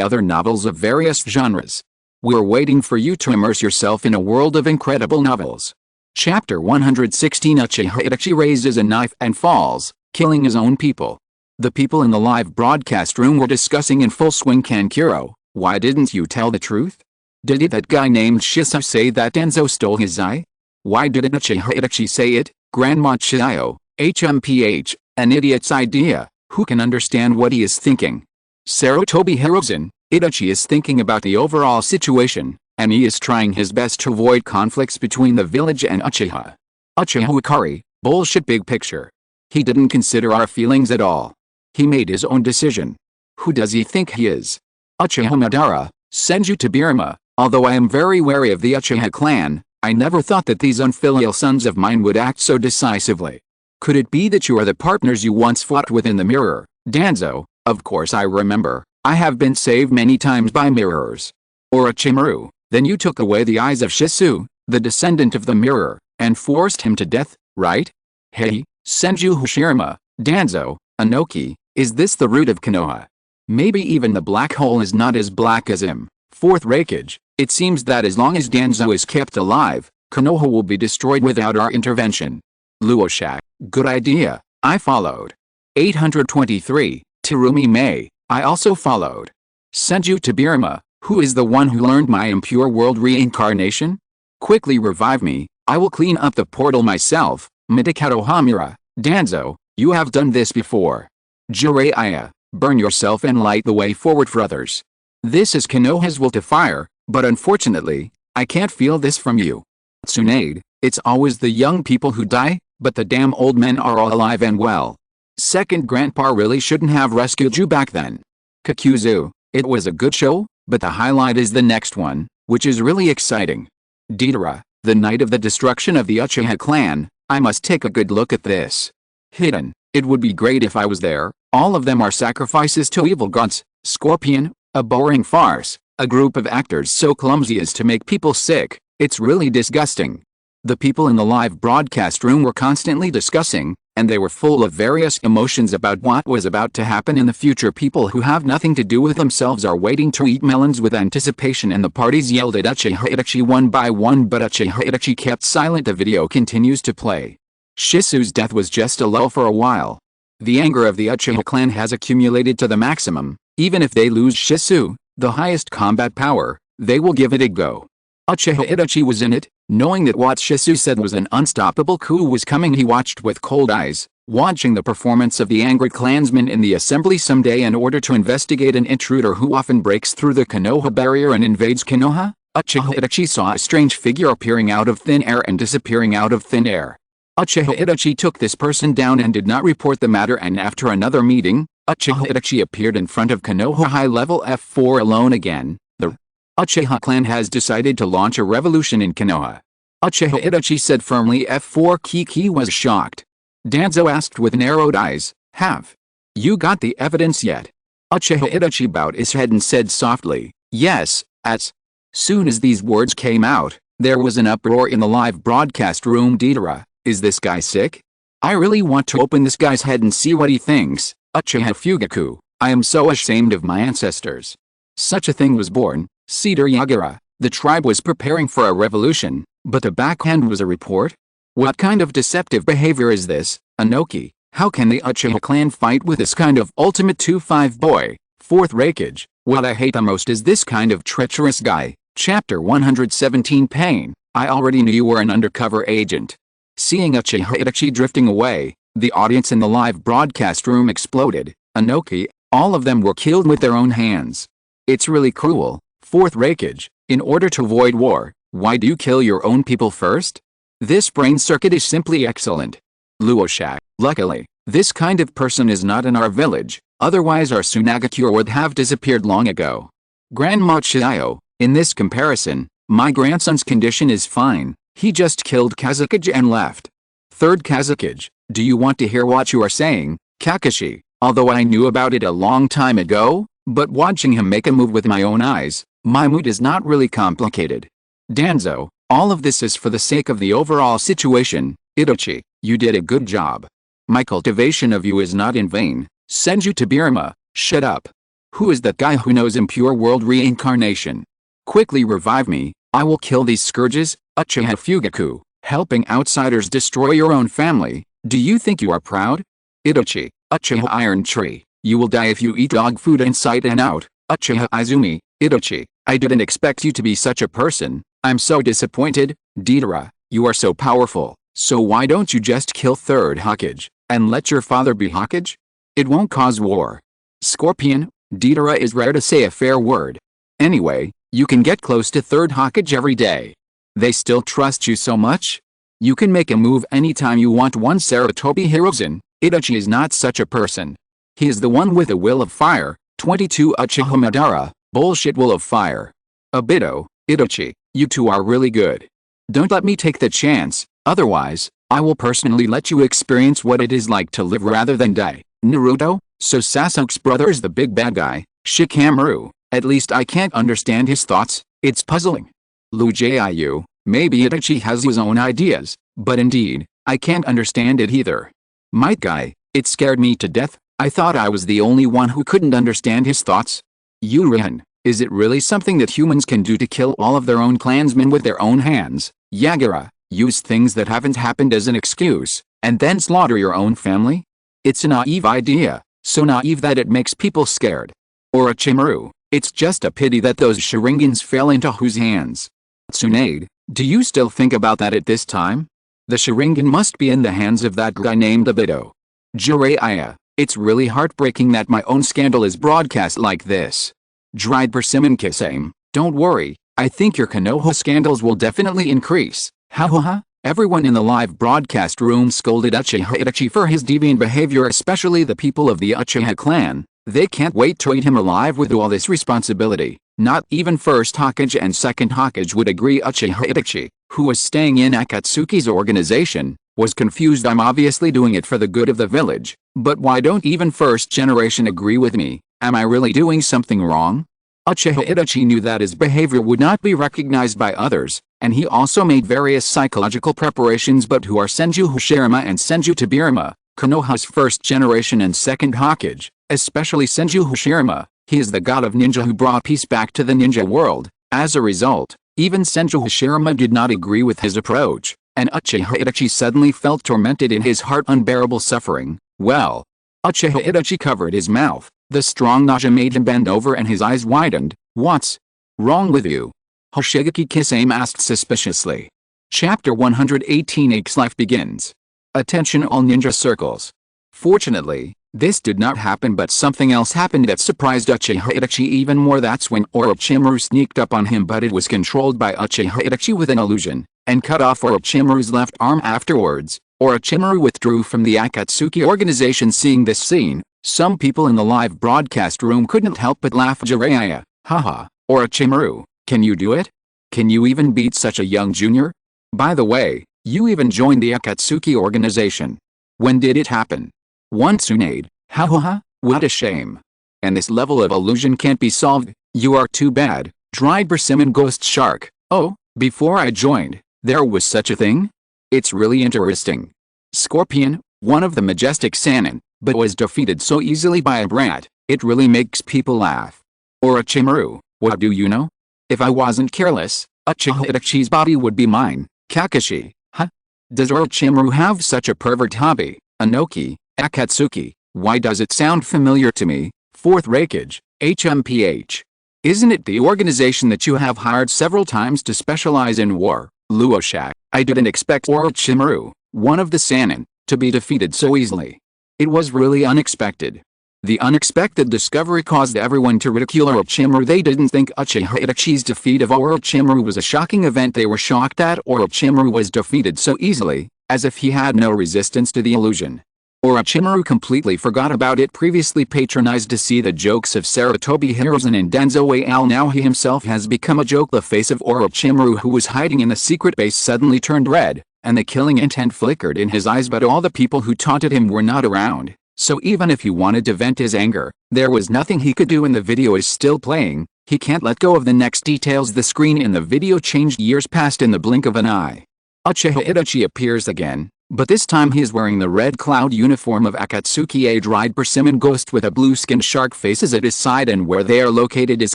other novels of various genres. We're waiting for you to immerse yourself in a world of incredible novels. Chapter 116. Uchiha Itachi raises a knife and falls, killing his own people. The people in the live broadcast room were discussing in full swing. Kankuro, why didn't you tell the truth? Did that guy named Shisu say that Denzo stole his eye? Why didn't Uchiha Itachi say it? Grandma Chiyo, HMPH, an idiot's idea. Who can understand what he is thinking? Sarutobi Hirozen, Itachi is thinking about the overall situation, and he is trying his best to avoid conflicts between the village and Uchiha. Uchiha Hikari, bullshit big picture. He didn't consider our feelings at all. He made his own decision. Who does he think he is? Uchiha Madara, Senju Tobirama. Although I am very wary of the Uchiha clan, I never thought that these unfilial sons of mine would act so decisively. Could it be that you are the partners you once fought with in the mirror, Danzo? Of course I remember. I have been saved many times by mirrors. Or Orochimaru, then you took away the eyes of Shisu, the descendant of the mirror, and forced him to death, right? Hey, Senju Hashirama, Danzo, Inoki, is this the root of Konoha? Maybe even the black hole is not as black as him. Fourth Raikage, it seems that as long as Danzo is kept alive, Konoha will be destroyed without our intervention. Luoshak, good idea, I followed. 823, Terumi Mei, I also followed. Senju Tobirama, who is the one who learned my impure world reincarnation? Quickly revive me, I will clean up the portal myself. Midikato Hamura, Danzo, you have done this before. Jiraiya, burn yourself and light the way forward for others. This is Konoha's will to fire, but unfortunately, I can't feel this from you. Tsunade, it's always the young people who die, but the damn old men are all alive and well. Second Grandpa really shouldn't have rescued you back then. Kakuzu, it was a good show, but the highlight is the next one, which is really exciting. Deidara, the night of the destruction of the Uchiha clan, I must take a good look at this. Hidden, it would be great if I was there. All of them are sacrifices to evil gods. Scorpion, a boring farce, a group of actors so clumsy as to make people sick, it's really disgusting. The people in the live broadcast room were constantly discussing, and they were full of various emotions about what was about to happen in the future. People who have nothing to do with themselves are waiting to eat melons with anticipation, and the parties yelled at Uchiha Itachi one by one, but Uchiha Itachi kept silent. The video continues to play. Shisu's death was just a lull for a while. The anger of the Uchiha clan has accumulated to the maximum. Even if they lose Shisu, the highest combat power, they will give it a go. Uchiha Itachi was in it, Knowing that what Shisu said was an unstoppable coup was coming, he watched with cold eyes, watching the performance of the angry clansmen in the assembly someday in order to investigate an intruder who often breaks through the Konoha barrier and invades Konoha. Uchiha Itachi saw a strange figure appearing out of thin air and disappearing out of thin air. Uchiha Itachi took this person down and did not report the matter, and after another meeting, Uchiha Itachi appeared in front of Konoha High Level F4 alone again. The Uchiha clan has decided to launch a revolution in Konoha. Uchiha Itachi said firmly. F4 Kiki was shocked. Danzo asked with narrowed eyes, "Have you got the evidence yet?" Uchiha Itachi bowed his head and said softly, "Yes." As soon as these words came out, there was an uproar in the live broadcast room. Deidara, is this guy sick? I really want to open this guy's head and see what he thinks. Uchiha Fugaku, I am so ashamed of my ancestors. Such a thing was born. Cedar Yagura, the tribe was preparing for a revolution, but the backhand was a report? What kind of deceptive behavior is this, Anoki? How can the Uchiha clan fight with this kind of ultimate 2-5 boy? Fourth Raikage, what I hate the most is this kind of treacherous guy. Chapter 117 Pain, I already knew you were an undercover agent. Seeing Uchiha Itachi drifting away, the audience in the live broadcast room exploded. Anoki, all of them were killed with their own hands. It's really cruel. Fourth Raikage, in order to avoid war, why do you kill your own people first? This brain circuit is simply excellent. Luoshak, luckily, this kind of person is not in our village, otherwise our Tsunagakure would have disappeared long ago. Grandma Chiyo, in this comparison, my grandson's condition is fine, he just killed Kazekage and left. Third Kazekage, do you want to hear what you are saying, Kakashi? Although I knew about it a long time ago, but watching him make a move with my own eyes, my mood is not really complicated. Danzo, all of this is for the sake of the overall situation. Itachi, you did a good job. My cultivation of you is not in vain. Senju Tobirama, shut up. Who is that guy who knows impure world reincarnation? Quickly revive me, I will kill these scourges. Uchiha Fugaku, helping outsiders destroy your own family, do you think you are proud? Itachi, Uchiha Iron Tree, you will die if you eat dog food inside and out. Uchiha Izumi, Itachi, I didn't expect you to be such a person, I'm so disappointed. Deidara, you are so powerful, so why don't you just kill Third Hokage, and let your father be Hokage? It won't cause war. Scorpion, Deidara is rare to say a fair word. Anyway, you can get close to Third Hokage every day. They still trust you so much? You can make a move anytime you want. One Sarutobi Hirozen, Itachi is not such a person. He is the one with a will of fire. 22 Uchiha Madara, bullshit will of fire. Obito, Itachi, you two are really good. Don't let me take the chance, otherwise, I will personally let you experience what it is like to live rather than die. Naruto, so Sasuke's brother is the big bad guy. Shikamaru, at least I can't understand his thoughts, it's puzzling. Lu Jiu, maybe Itachi has his own ideas, but indeed, I can't understand it either. Might Guy, it scared me to death, I thought I was the only one who couldn't understand his thoughts. Urihan, is it really something that humans can do to kill all of their own clansmen with their own hands? Yagura, use things that haven't happened as an excuse, and then slaughter your own family? It's a naive idea, so naive that it makes people scared. Orochimaru, it's just a pity that those Sharingans fell into whose hands? Tsunade, do you still think about that at this time? The Sharingan must be in the hands of that guy named Obito. Jiraiya, it's really heartbreaking that my own scandal is broadcast like this. Dried Persimmon Kisame, don't worry, I think your Konoha scandals will definitely increase. Ha ha ha. Everyone in the live broadcast room scolded Uchiha Itachi for his deviant behavior, especially the people of the Uchiha clan. They can't wait to eat him alive with all this responsibility. Not even first Hokage and second Hokage would agree. Uchiha Itachi, who was staying in Akatsuki's organization, was confused. I'm obviously doing it for the good of the village, but why don't even first generation agree with me? Am I really doing something wrong? Uchiha Itachi knew that his behavior would not be recognized by others, and he also made various psychological preparations. But who are Senju Hashirama and Senju Tobirama, Konoha's first generation and second Hokage, especially Senju Hashirama? He is the god of ninja who brought peace back to the ninja world. As a result, even Senju Hashirama did not agree with his approach, and Uchiha Itachi suddenly felt tormented in his heart, unbearable suffering. Well, Uchiha Itachi covered his mouth. The strong nausea made him bend over and his eyes widened. What's wrong with you? Hoshigaki Kisame asked suspiciously. Chapter 118 Aike's life begins. Attention all ninja circles. Fortunately, this did not happen, but something else happened that surprised Uchiha Itachi even more. That's when Orochimaru sneaked up on him, but it was controlled by Uchiha Itachi with an illusion, and cut off Orochimaru's left arm afterwards. Orochimaru withdrew from the Akatsuki organization. Seeing this scene, some people in the live broadcast room couldn't help but laugh. Jiraiya, haha, Orochimaru, can you do it? Can you even beat such a young junior? By the way, you even joined the Akatsuki organization. When did it happen? One Tsunade, ha ha ha, what a shame. And this level of illusion can't be solved, you are too bad, dried persimmon ghost shark. Oh, before I joined, there was such a thing? It's really interesting. Scorpion, one of the majestic Sannin, but was defeated so easily by a brat, it really makes people laugh. Orochimaru, what do you know? If I wasn't careless, Uchiha Itachi's body would be mine. Kakashi, huh? Does Orochimaru have such a pervert hobby? Inoki, Akatsuki, why does it sound familiar to me? Fourth Raikage, HMPH. Isn't it the organization that you have hired several times to specialize in war? Luoshak, I didn't expect Orochimaru, one of the Sannin, to be defeated so easily. It was really unexpected. The unexpected discovery caused everyone to ridicule Orochimaru. They didn't think Uchiha Itachi's defeat of Orochimaru was a shocking event. They were shocked that Orochimaru was defeated so easily, as if he had no resistance to the illusion. Orochimaru completely forgot about it. Previously patronized to see the jokes of Sarutobi Hiruzen and Denzo Al, now he himself has become a joke. The face of Orochimaru, who was hiding in the secret base, suddenly turned red, and the killing intent flickered in his eyes, but all the people who taunted him were not around. So even if he wanted to vent his anger, there was nothing he could do, and the video is still playing. He can't let go of the next details. The screen in the video changed. Years passed in the blink of an eye. Uchiha Itachi appears again, but this time he is wearing the red cloud uniform of Akatsuki. A dried persimmon ghost with a blue-skinned shark face is at his side, and where they are located is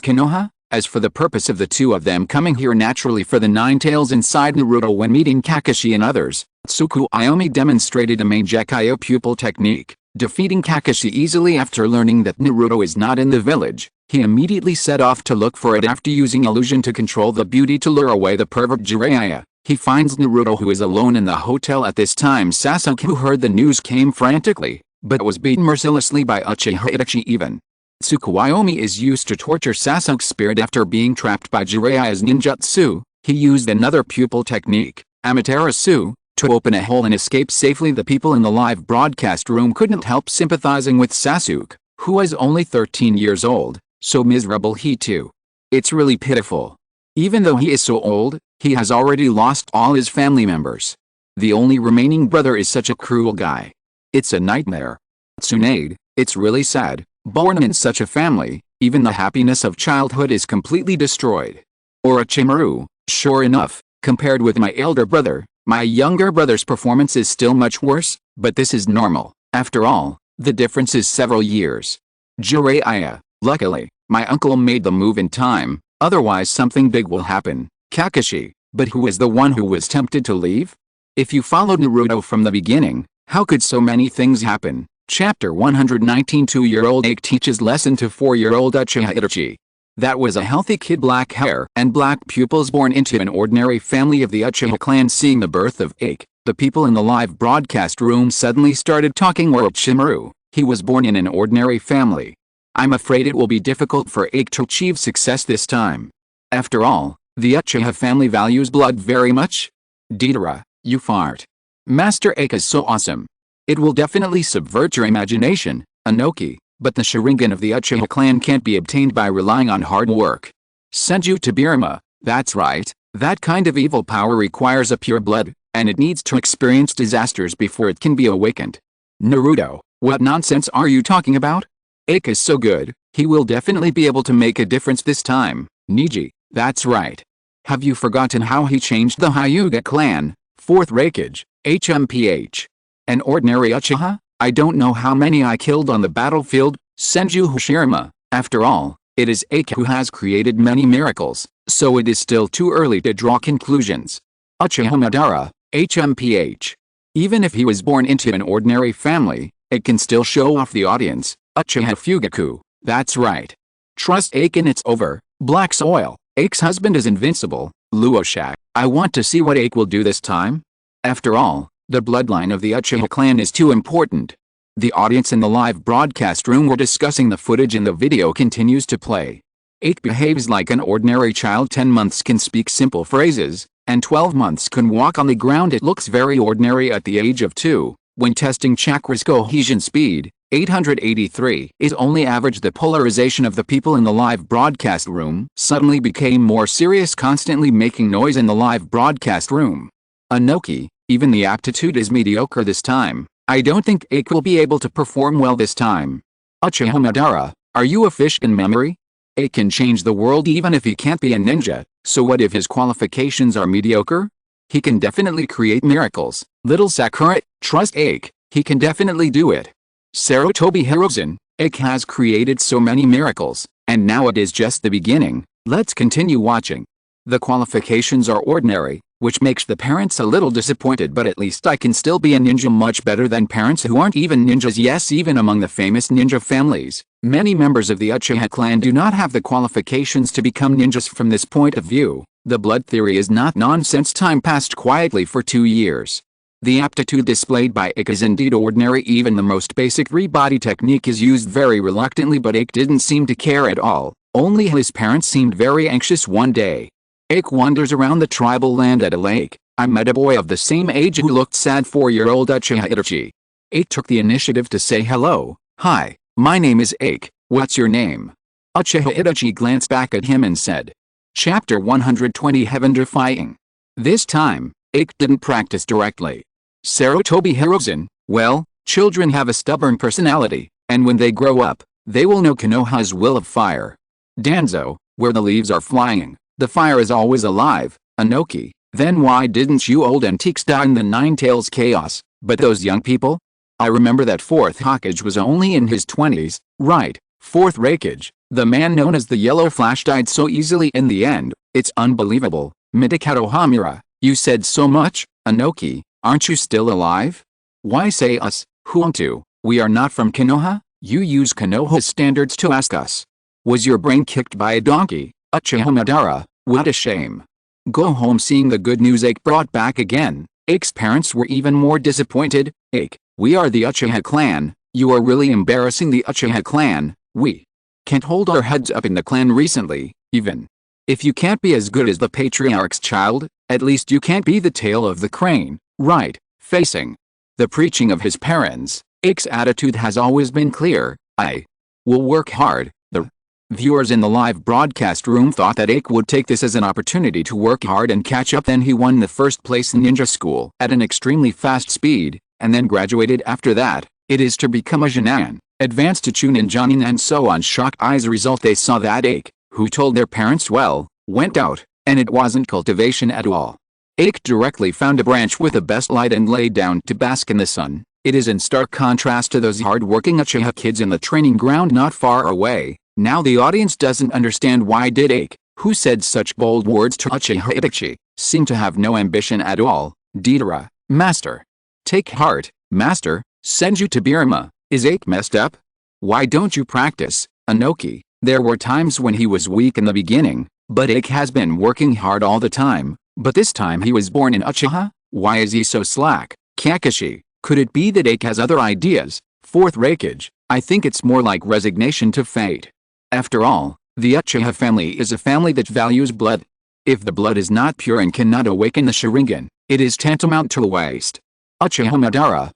Konoha. As for the purpose of the two of them coming here naturally for the Nine Tails inside Naruto when meeting Kakashi and others, Tsukuyomi demonstrated a Mangekyo pupil technique, defeating Kakashi easily. After learning that Naruto is not in the village, he immediately set off to look for it. After using illusion to control the beauty to lure away the pervert Jiraiya, he finds Naruto, who is alone in the hotel at this time. Sasuke, who heard the news, came frantically, but was beaten mercilessly by Uchiha Itachi. Even Tsukuyomi is used to torture Sasuke's spirit. After being trapped by Jiraiya's ninjutsu, he used another pupil technique, Amaterasu, to open a hole and escape safely. The people in the live broadcast room couldn't help sympathizing with Sasuke, who was only 13 years old, so miserable he too. It's really pitiful. Even though he is so old, he has already lost all his family members. The only remaining brother is such a cruel guy. It's a nightmare. Tsunade, it's really sad. Born in such a family, even the happiness of childhood is completely destroyed. Orochimaru, sure enough, compared with my elder brother, my younger brother's performance is still much worse, but this is normal. After all, the difference is several years. Jiraiya, luckily, my uncle made the move in time, otherwise something big will happen. Kakashi, but who is the one who was tempted to leave? If you followed Naruto from the beginning, how could so many things happen? Chapter 119. 2-year-old Aike teaches lesson to 4-year-old Uchiha Itachi. That was a healthy kid, black hair and black pupils, born into an ordinary family of the Uchiha clan. Seeing the birth of Aike, the people in the live broadcast room suddenly started talking. Orochimaru, he was born in an ordinary family. I'm afraid it will be difficult for Aike to achieve success this time. After all, the Uchiha family values blood very much. Deidara, you fart. Master Aike is so awesome. It will definitely subvert your imagination, Inoki, but the Sharingan of the Uchiha clan can't be obtained by relying on hard work. Senju Tobirama, that's right, that kind of evil power requires a pure blood, and it needs to experience disasters before it can be awakened. Naruto, what nonsense are you talking about? Aike is so good, he will definitely be able to make a difference this time. Neji, that's right. Have you forgotten how he changed the Hyuga clan? 4th Raikage, HMPH. An ordinary Uchiha? I don't know how many I killed on the battlefield. Senju Hashirama, after all, it is Aike who has created many miracles, so it is still too early to draw conclusions. Uchiha Madara, HMPH. Even if he was born into an ordinary family, it can still show off the audience. Uchiha Fugaku, that's right. Trust Aike and it's over. Black Soil, Aike's husband is invincible. Luoshak, I want to see what Aike will do this time. After all, the bloodline of the Uchiha clan is too important. The audience in the live broadcast room were discussing the footage and the video continues to play. Aike behaves like an ordinary child. 10 months can speak simple phrases, and 12 months can walk on the ground. It looks very ordinary at the age of 2. When testing chakra's cohesion speed, 883 is only average. The polarization of the people in the live broadcast room suddenly became more serious, constantly making noise in the live broadcast room. Anoki, even the aptitude is mediocre this time. I don't think Aike will be able to perform well this time. Uchiha Madara, are you a fish in memory? Aike can change the world even if he can't be a ninja, so what if his qualifications are mediocre? He can definitely create miracles. Little Sakura, trust Aike, he can definitely do it. Sarutobi Hirozen, Aike has created so many miracles, and now it is just the beginning. Let's continue watching. The qualifications are ordinary, which makes the parents a little disappointed, but at least I can still be a ninja much better than parents who aren't even ninjas. Yes, even among the famous ninja families, many members of the Uchiha clan do not have the qualifications to become ninjas. From this point of view, the blood theory is not nonsense. Time passed quietly for 2 years. The aptitude displayed by Aike is indeed ordinary. Even the most basic rebody technique is used very reluctantly, but Aike didn't seem to care at all. Only his parents seemed very anxious. One day, Aike wanders around the tribal land at a lake. I met a boy of the same age who looked sad. 4-year-old Uchiha Itachi. Aike took the initiative to say hello. Hi, my name is Aike, what's your name? Uchiha Itachi glanced back at him and said. Chapter 120 Heaven Defying. This time, Aike didn't practice directly. Sarutobi Hirozen, well, children have a stubborn personality, and when they grow up, they will know Konoha's will of fire. Danzo, where the leaves are flying, the fire is always alive. Anoki, then why didn't you old antiques die in the Nine Tails chaos? But those young people? I remember that 4th Hokage was only in his 20s, right? 4th Raikage, the man known as the Yellow Flash, died so easily in the end, it's unbelievable. Midikato Hamura, you said so much. Anoki, aren't you still alive? Why say us, who aren't you? We are not from Konoha. You use Konoha's standards to ask us. Was your brain kicked by a donkey? Uchiha Madara, what a shame. Go home. Seeing the good news Aike brought back again, Aike's parents were even more disappointed. Aike, we are the Uchiha clan. You are really embarrassing the Uchiha clan. We can't hold our heads up in the clan recently, even. If you can't be as good as the patriarch's child, at least you can't be the tail of the crane, right? Facing the preaching of his parents, Aike's attitude has always been clear. I will work hard. The viewers in the live broadcast room thought that Aike would take this as an opportunity to work hard and catch up. Then he won the first place in ninja school at an extremely fast speed, and then graduated after that. It is to become a Jonin, advanced to Chunin Jonin, and so on. Shocked eyes result. They saw that Aike, who told their parents well, went out, and it wasn't cultivation at all. Aike directly found a branch with the best light and lay down to bask in the sun. It is in stark contrast to those hard-working Uchiha kids in the training ground not far away. Now the audience doesn't understand why did Aike, who said such bold words to Uchiha Itachi, seem to have no ambition at all. Deidara, Master. Take heart, Master. Senju Tobirama, is Aike messed up? Why don't you practice? Anoki, there were times when he was weak in the beginning, but Aike has been working hard all the time. But this time he was born in Uchiha? Why is he so slack? Kakashi, could it be that Aike has other ideas? 4th Raikage, I think it's more like resignation to fate. After all, the Uchiha family is a family that values blood. If the blood is not pure and cannot awaken the Sharingan, it is tantamount to a waste. Uchiha Madara,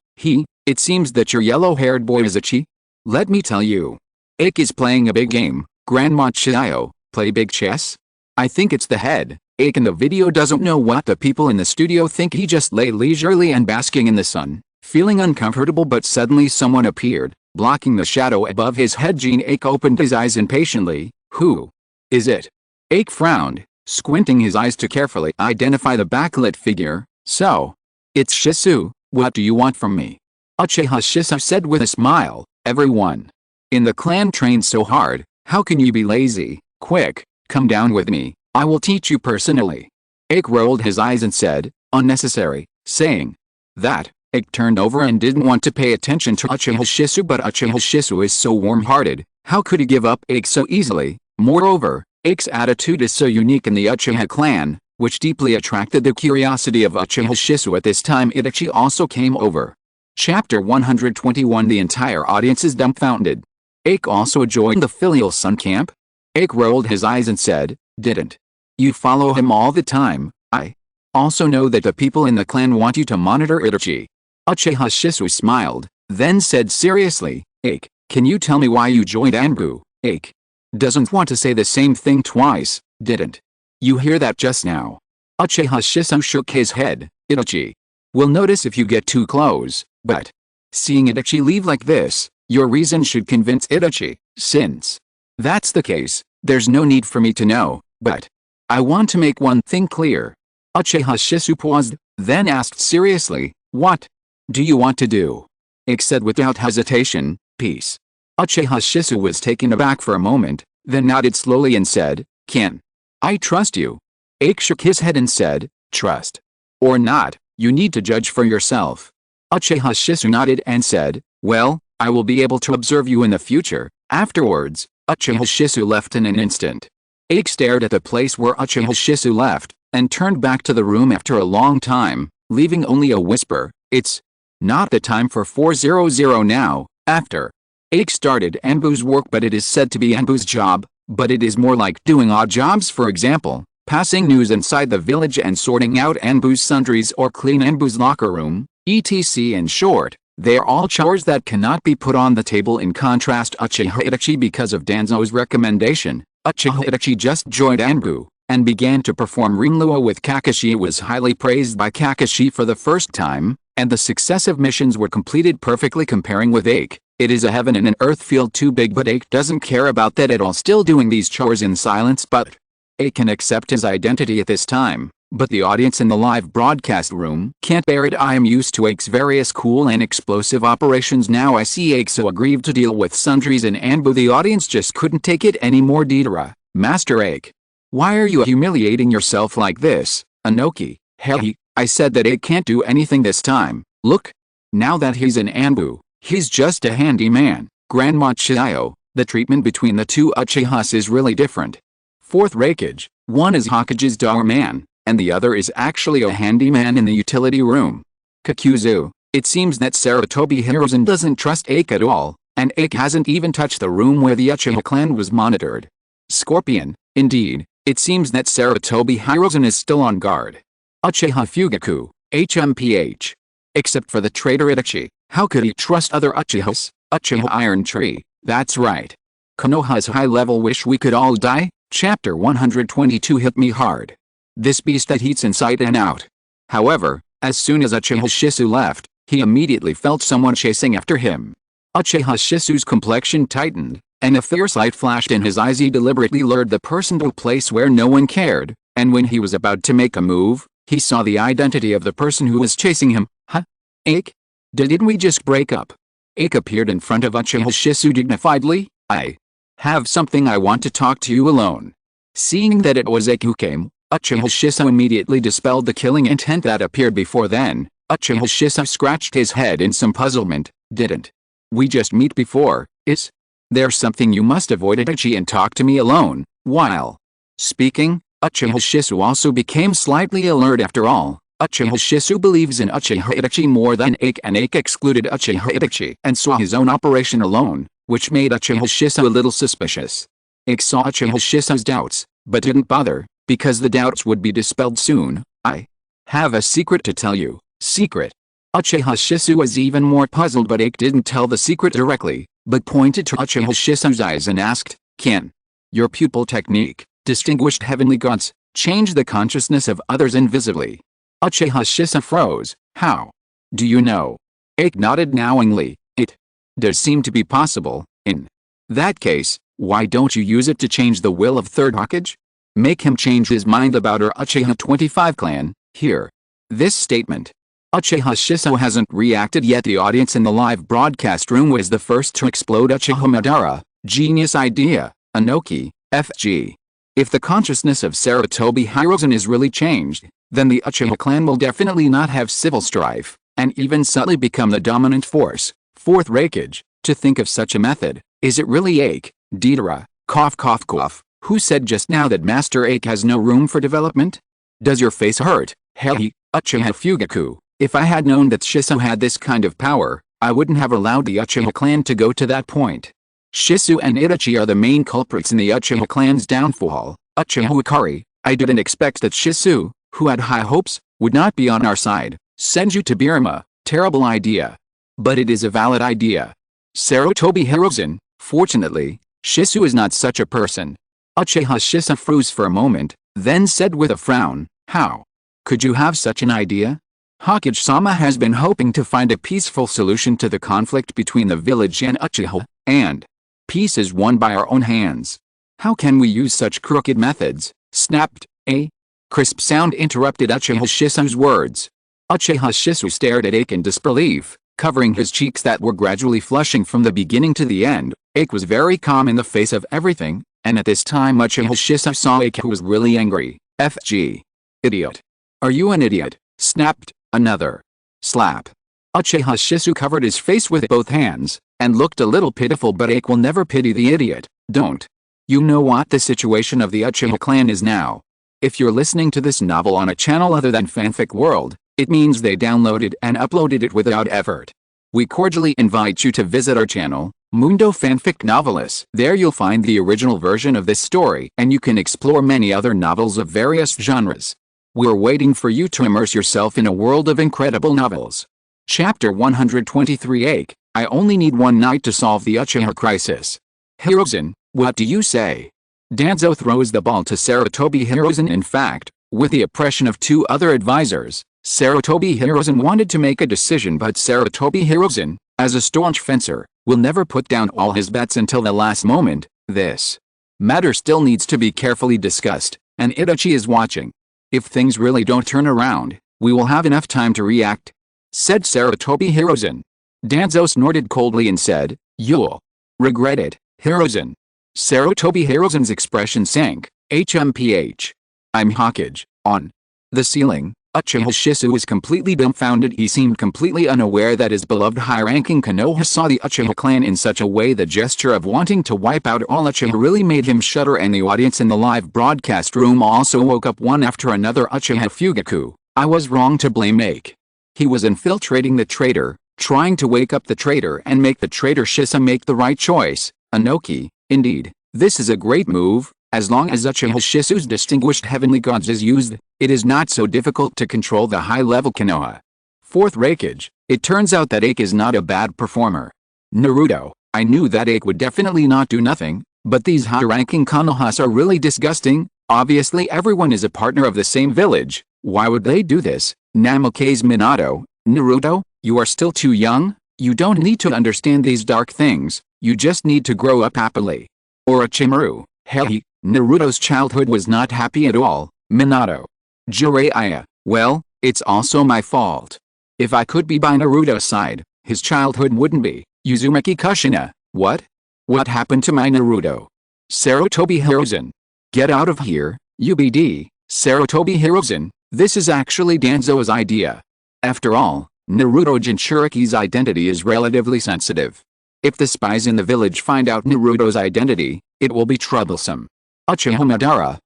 it seems that your yellow-haired boy is Ichi. Let me tell you. Aike is playing a big game. Grandma Chiyo, play big chess? I think it's the head. Aike in the video doesn't know what the people in the studio think. He just lay leisurely and basking in the sun, feeling uncomfortable, but suddenly someone appeared, blocking the shadow above his head. Aike opened his eyes impatiently. Who is it? Aike frowned, squinting his eyes to carefully identify the backlit figure. So, it's Shisu. What do you want from me? Uchiha Shisu said with a smile. Everyone in the clan trained so hard, how can you be lazy? Quick, come down with me, I will teach you personally. Aike rolled his eyes and said, unnecessary, saying that. Aike turned over and didn't want to pay attention to Uchiha Shisu, but Uchiha Shisu is so warm-hearted, how could he give up Aike so easily? Moreover, Aike's attitude is so unique in the Uchiha clan, which deeply attracted the curiosity of Uchiha Shisu. At this time Itachi also came over. Chapter 121. The entire audience is dumbfounded. Aike also joined the filial son camp? Aike rolled his eyes and said, "Didn't you follow him all the time? I also know that the people in the clan want you to monitor Itachi." Uchiha Shisu smiled, then said seriously, "Aike, can you tell me why you joined Anbu?" Aike doesn't want to say the same thing twice. "Didn't you hear that just now?" Uchiha Shisu shook his head. "Itachi will notice if you get too close, but seeing Itachi leave like this, your reason should convince Itachi. Since that's the case, there's no need for me to know, but I want to make one thing clear." Uchiha Shisu paused, then asked seriously, "What do you want to do?" Aike said without hesitation, "Peace." Uchiha Shisu was taken aback for a moment, then nodded slowly and said, "Can I trust you?" Aike shook his head and said, "Trust or not, you need to judge for yourself." Uchiha Shisu nodded and said, "Well, I will be able to observe you in the future." Afterwards, Uchiha Shisu left in an instant. Aike stared at the place where Uchiha Shisu left, and turned back to the room after a long time, leaving only a whisper, "It's not the time for 400 now." After Aike started Anbu's work, but it is said to be Anbu's job, but it is more like doing odd jobs, for example, passing news inside the village and sorting out Anbu's sundries or clean Anbu's locker room, etc. In short, they are all chores that cannot be put on the table. In contrast, Uchiha Itachi, because of Danzo's recommendation, Uchiha Itachi just joined Anbu, and began to perform Rinluo with Kakashi. It was highly praised by Kakashi for the first time, and the successive missions were completed perfectly. Comparing with Aike, it is a heaven and an earth field too big, but Aike doesn't care about that at all, still doing these chores in silence. But Aike can accept his identity at this time, but the audience in the live broadcast room can't bear it. I am used to Aike's various cool and explosive operations. Now I see Aike so aggrieved to deal with sundries in Anbu. The audience just couldn't take it anymore. Deidara, "Master Aike, why are you humiliating yourself like this?" Inoki, "Hey, I said that Aike can't do anything this time. Look, now that he's in Anbu, he's just a handy man." Grandma Chiyo, "The treatment between the two Uchihas is really different. Fourth Raikage, one is Hokage's doorman, and the other is actually a handyman in the utility room." Kakuzu, "It seems that Sarutobi Hiruzen doesn't trust Aike at all, and Aike hasn't even touched the room where the Uchiha clan was monitored." Scorpion, "Indeed, it seems that Sarutobi Hiruzen is still on guard." Uchiha Fugaku, "HMPH. Except for the traitor Itachi, how could he trust other Uchihas?" Uchiha Iron Tree, "That's right. Konoha's high-level wish we could all die." Chapter 122. Hit me hard. This beast that eats inside and out. However, as soon as Uchiha Shisu left, he immediately felt someone chasing after him. Uchiha Shisu's complexion tightened, and a fierce light flashed in his eyes. He deliberately lured the person to a place where no one cared, and when he was about to make a move, he saw the identity of the person who was chasing him. "Huh? Aike? Didn't we just break up?" Aike appeared in front of Uchiha Shisu dignifiedly. "I have something I want to talk to you alone." Seeing that it was Aike who came, Uchiha Shisu immediately dispelled the killing intent that appeared before then. Uchiha Shisu scratched his head in some puzzlement. "Didn't we just meet before? Is there something you must avoid Itachi and talk to me alone?" While speaking, Uchiha Shisu also became slightly alert. After all, Uchiha Shisu believes in Uchiha Itachi more than Aike, and Aike excluded Uchiha Itachi and saw his own operation alone, which made Uchiha Shisu a little suspicious. Aike saw Uchiha Shisu's doubts, but didn't bother, because the doubts would be dispelled soon. "I have a secret to tell you." Secret? Uchiha Shisu was even more puzzled, but Aike didn't tell the secret directly, but pointed to Uchiha Shisu's eyes and asked, "Can your pupil technique, distinguished heavenly gods, change the consciousness of others invisibly?" Uchiha Shisu froze. "How do you know?" Aike nodded knowingly. "It does seem to be possible. In that case, why don't you use it to change the will of Third Hokage? Make him change his mind about our Uchiha 25 clan." Here, this statement. Uchiha Shisu hasn't reacted yet. The audience in the live broadcast room was the first to explode. Uchiha Madara, "Genius idea, Inoki, FG. If the consciousness of Sarutobi Hiruzen is really changed, then the Uchiha clan will definitely not have civil strife, and even subtly become the dominant force." Fourth Raikage, "To think of such a method, is it really Aike?" Deidara, cough cough cough, "Who said just now that Master Aike has no room for development? Does your face hurt? Hey, Uchiha Fugaku. If I had known that Shiso had this kind of power, I wouldn't have allowed the Uchiha clan to go to that point. Shiso and Itachi are the main culprits in the Uchiha clan's downfall. Uchiha Hikari, I didn't expect that Shiso, who had high hopes, would not be on our side. Senju Tobirama, terrible idea. But it is a valid idea. Sarutobi Hiruzen, fortunately, Shiso is not such a person. Uchiha Shiso froze for a moment, then said with a frown, how could you have such an idea? Hokage-sama has been hoping to find a peaceful solution to the conflict between the village and Uchiha, and peace is won by our own hands. How can we use such crooked methods? Snapped, a crisp sound interrupted Uchiha Shiso's words. Uchiha Shiso stared at Aike in disbelief, covering his cheeks that were gradually flushing from the beginning to the end. Aike was very calm in the face of everything, and at this time Uchiha Shiso saw Aike who was really angry. FG. Idiot. Are you an idiot? Snapped, another slap. Uchiha Shiso covered his face with both hands, and looked a little pitiful, but Aike will never pity the idiot. Don't you know what the situation of the Uchiha clan is now? If you're listening to this novel on a channel other than Fanfic World, it means they downloaded and uploaded it without effort. We cordially invite you to visit our channel, Mundo Fanfic Novelist. There you'll find the original version of this story, and you can explore many other novels of various genres. We're waiting for you to immerse yourself in a world of incredible novels. Chapter 123 Aike, I only need one night to solve the Uchiha crisis. Hiruzen, what do you say? Danzo throws the ball to Sarutobi Hiruzen. In fact, with the oppression of two other advisors, Sarutobi Hiruzen wanted to make a decision, but Sarutobi Hiruzen, as a staunch fencer, will never put down all his bets until the last moment. This matter still needs to be carefully discussed, and Itachi is watching. If things really don't turn around, we will have enough time to react, said Sarutobi Hiruzen. Danzo snorted coldly and said, you'll regret it, Hiruzen. Sarutobi Hiruzen's expression sank. HMPH. I'm Hokage. On the ceiling, Uchiha Shiso was completely dumbfounded. He seemed completely unaware that his beloved high-ranking Konoha saw the Uchiha clan in such a way. The gesture of wanting to wipe out all Uchiha really made him shudder, and the audience in the live broadcast room also woke up one after another. Uchiha Fugaku, I was wrong to blame Aike. He was infiltrating the traitor, trying to wake up the traitor and make the traitor Shiso make the right choice. Anoki, indeed, this is a great move. As long as Uchiha Shiso's distinguished heavenly gods is used, it is not so difficult to control the high-level Konoha. Fourth Raikage, it turns out that Aike is not a bad performer. Naruto, I knew that Aike would definitely not do nothing, but these high-ranking Konohas are really disgusting. Obviously everyone is a partner of the same village. Why would they do this? Namikaze Minato, Naruto, you are still too young. You don't need to understand these dark things. You just need to grow up happily. Orochimaru, hey, Naruto's childhood was not happy at all. Minato. Jiraiya, well, it's also my fault. If I could be by Naruto's side, his childhood wouldn't be. Uzumaki Kushina, what? What happened to my Naruto? Sarutobi Hiruzen. Get out of here, UBD, Sarutobi Hiruzen, this is actually Danzo's idea. After all, Naruto Jinchuriki's identity is relatively sensitive. If the spies in the village find out Naruto's identity, it will be troublesome. Uchiha Madara,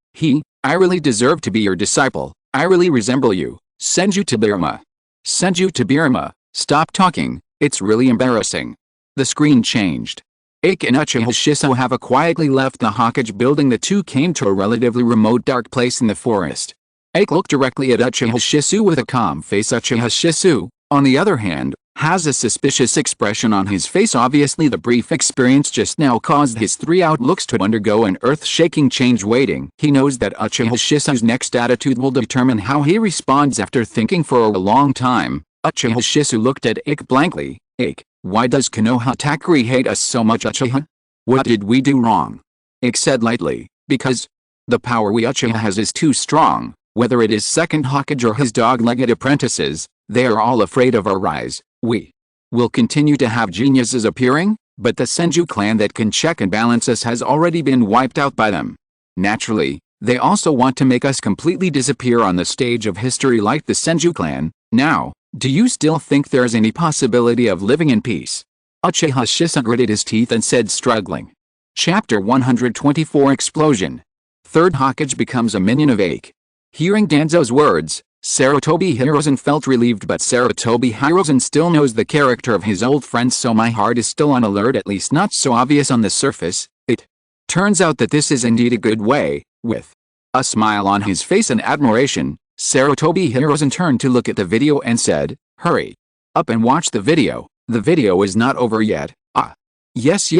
I really deserve to be your disciple. I really resemble you. Senju Tobirama. Senju Tobirama, stop talking, it's really embarrassing. The screen changed. Aike and Uchiha Shiso have quietly left the Hokage building. The two came to a relatively remote dark place in the forest. Aike looked directly at Uchiha Shiso with a calm face. Uchiha Shiso, on the other hand, has a suspicious expression on his face. Obviously the brief experience just now caused his three outlooks to undergo an earth-shaking change. Waiting, he knows that Uchiha Shiso's next attitude will determine how he responds. After thinking for a long time, Uchiha Shiso looked at Aike blankly. Aike, why does Konoha Takuri hate us so much? Uchiha? What did we do wrong? Aike said lightly, because the power we Uchiha has is too strong. Whether it is second Hokage or his dog-legged apprentices, they are all afraid of our rise. We will continue to have geniuses appearing, but the Senju clan that can check and balance us has already been wiped out by them. Naturally, they also want to make us completely disappear on the stage of history like the Senju clan. Now, do you still think there is any possibility of living in peace? Uchiha Shiso gritted his teeth and said, struggling. Chapter 124 Explosion. Third Hokage becomes a minion of Aike. Hearing Danzo's words, Sarutobi Hiruzen felt relieved, but Sarutobi Hiruzen still knows the character of his old friend, so my heart is still on alert, at least not so obvious on the surface. It turns out that this is indeed a good way. With a smile on his face and admiration, Sarutobi Hiruzen turned to look at the video and said, "Hurry up and watch the video. The video is not over yet." "Ah. Yes.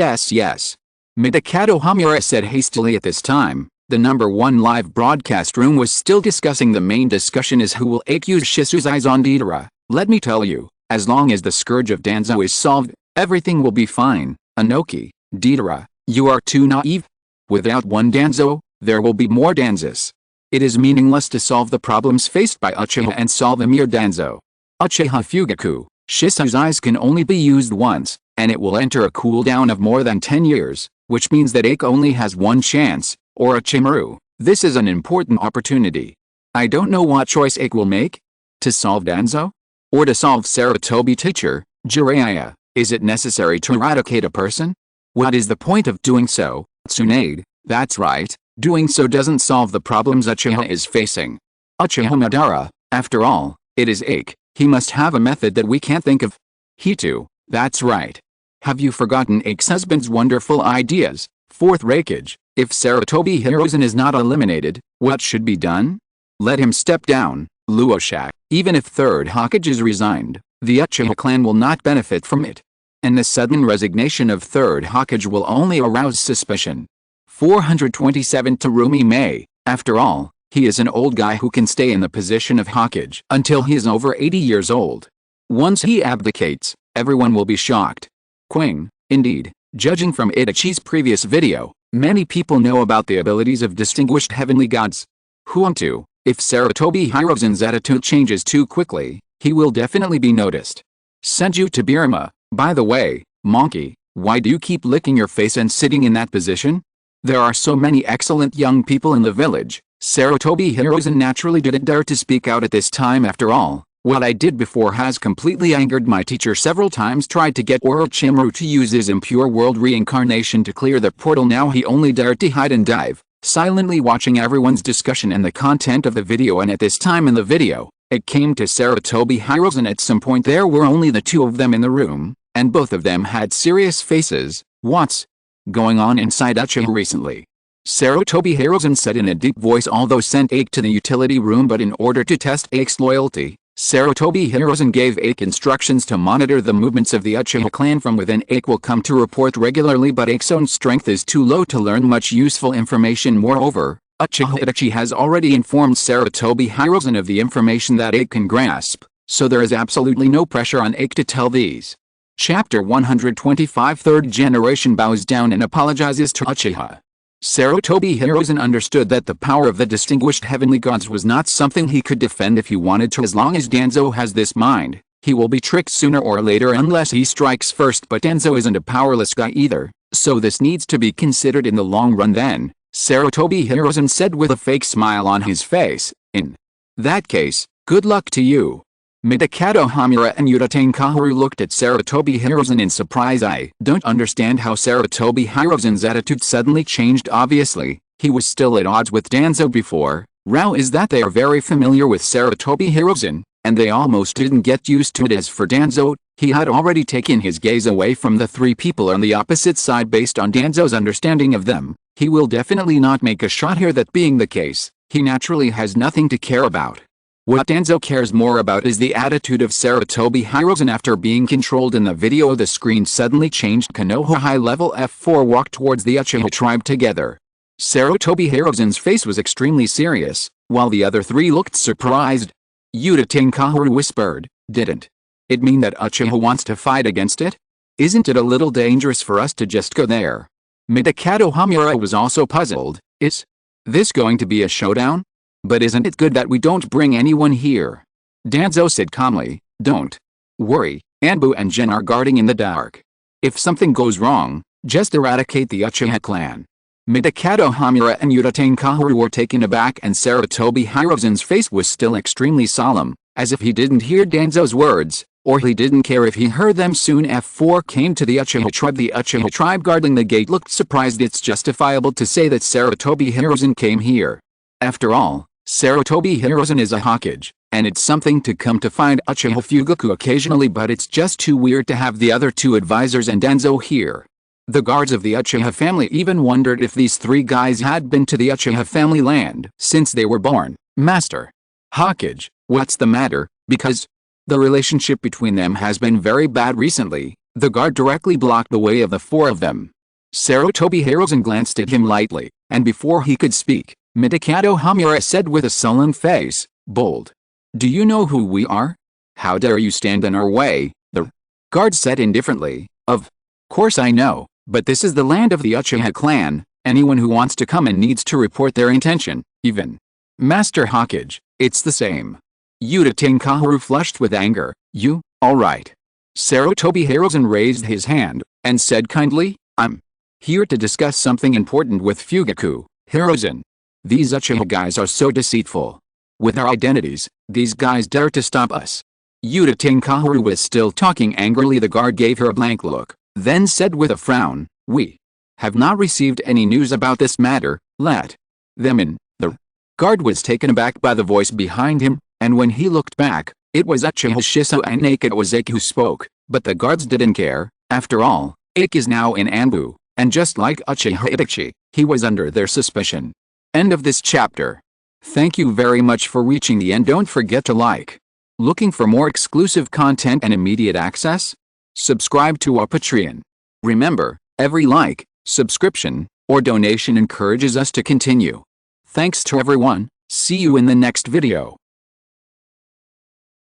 Midakato Hamura said hastily. At this time, the #1 live broadcast room was still discussing. The main discussion is who will Aike use Shisui's on Deidara. Let me tell you, as long as the scourge of Danzo is solved, everything will be fine. Anoki, Deidara, you are too naive. Without one Danzo, there will be more Danzas. It is meaningless to solve the problems faced by Uchiha and solve a mere Danzo. Uchiha Fugaku, Shisui's can only be used once, and it will enter a cooldown of more than 10 years, which means that Aike only has one chance, or a Chimaru. This is an important opportunity. I don't know what choice Aike will make. To solve Danzo? Or to solve Sarutobi teacher, Jiraiya. Is it necessary to eradicate a person? What is the point of doing so, Tsunade? That's right, doing so doesn't solve the problems Uchiha is facing. Uchiha Madara, after all, it is Aike. He must have a method that we can't think of. He too, that's right. Have you forgotten Aike's husband's wonderful ideas? Fourth Raikage, if Sarutobi Hiruzen is not eliminated, what should be done? Let him step down, Luoshak. Even if third Hokage is resigned, the Uchiha clan will not benefit from it. And the sudden resignation of third Hokage will only arouse suspicion. 427 Terumi May, after all, he is an old guy who can stay in the position of Hokage until he is over 80 years old. Once he abdicates, everyone will be shocked. Quing, indeed, judging from Itachi's previous video, many people know about the abilities of distinguished heavenly gods. Huangtu, if Sarutobi Hiruzen's attitude changes too quickly, he will definitely be noticed. Senju Tobirama, by the way, Monkey, why do you keep licking your face and sitting in that position? There are so many excellent young people in the village. Sarutobi Hiruzen naturally didn't dare to speak out at this time. After all, what I did before has completely angered my teacher. Several times tried to get Orochimaru to use his impure world reincarnation to clear the portal. Now he only dared to hide and dive, silently watching everyone's discussion and the content of the video. And at this time in the video, it came to Sarutobi Hiruzen. At some point there were only the two of them in the room, and both of them had serious faces. What's going on inside Uchiha recently? Sarutobi Hiruzen said in a deep voice, although sent Aike to the utility room. But in order to test Aike's loyalty, Sarutobi Hiruzen gave Aike instructions to monitor the movements of the Uchiha clan from within. Aike will come to report regularly, but Aike's own strength is too low to learn much useful information. Moreover, Uchiha Itachi has already informed Sarutobi Hiruzen of the information that Aike can grasp, so there is absolutely no pressure on Aike to tell these. Chapter 125. Third generation bows down and apologizes to Uchiha. Sarutobi Hiruzen understood that the power of the distinguished heavenly gods was not something he could defend if he wanted to. As long as Danzo has this mind, he will be tricked sooner or later unless he strikes first. But Danzo isn't a powerless guy either, so this needs to be considered in the long run. Then, Sarutobi Hiruzen said with a fake smile on his face, "In that case, good luck to you." Midakato Hamura and Udatane Kaharu looked at Sarutobi Hiruzen in surprise. I don't understand how Sarutobi Hiruzen's attitude suddenly changed. Obviously, he was still at odds with Danzo before. Rao is that they are very familiar with Sarutobi Hiruzen, and they almost didn't get used to it. As for Danzo, he had already taken his gaze away from the three people on the opposite side. Based on Danzo's understanding of them, he will definitely not make a shot here. That being the case, he naturally has nothing to care about. What Danzo cares more about is the attitude of Sarutobi Hiruzen. After being controlled in the video, the screen suddenly changed. Konoha High Level F4 walked towards the Uchiha tribe together. Sarutobi Hiruzen's face was extremely serious, while the other three looked surprised. Udatane Kaharu whispered, "Didn't it mean that Uchiha wants to fight against it? Isn't it a little dangerous for us to just go there?" Midakato Hamura was also puzzled. Is this going to be a showdown? But isn't it good that we don't bring anyone here? Danzo said calmly, "Don't worry, Anbu and Jin are guarding in the dark. If something goes wrong, just eradicate the Uchiha clan." Midakato Hamura and Udatane Kaharu were taken aback, and Sarutobi Hiruzen's face was still extremely solemn, as if he didn't hear Danzo's words, or he didn't care if he heard them. Soon F4 came to the Uchiha tribe. The Uchiha tribe guarding the gate looked surprised. It's justifiable to say that Sarutobi Hiruzen came here. After all, Sarutobi Hirozen is a Hokage, and it's something to come to find Uchiha Fugaku occasionally, but it's just too weird to have the other two advisors and Denzo here. The guards of the Uchiha family even wondered if these three guys had been to the Uchiha family land since they were born. Master Hokage, what's the matter? Because the relationship between them has been very bad recently. The guard directly blocked the way of the four of them. Sarutobi Hirozen glanced at him lightly, and before he could speak, Mitakato Hamura said with a sullen face, "Bold. Do you know who we are? How dare you stand in our way?" The guard said indifferently, "Of course I know, but this is the land of the Uchiha clan. Anyone who wants to come in needs to report their intention, even Master Hokage, it's the same." Yuta Tenkaharu flushed with anger. "You, alright." Sarutobi Hirozen raised his hand, and said kindly, "I'm here to discuss something important with Fugaku, Hirozen. These Uchiha guys are so deceitful. With our identities, these guys dare to stop us." Yuta Tenkaharu was still talking angrily. The guard gave her a blank look, then said with a frown, "We have not received any news about this matter. Let them in." The guard was taken aback by the voice behind him, and when he looked back, it was Uchiha Shiso and Aike. It was Aike who spoke, but the guards didn't care. After all, Aike is now in Anbu, and just like Uchiha Itachi, he was under their suspicion. End of this chapter. Thank you very much for reaching the end. Don't forget to like. Looking for more exclusive content and immediate access? Subscribe to our Patreon. Remember, every like, subscription, or donation encourages us to continue. Thanks to everyone. See you in the next video.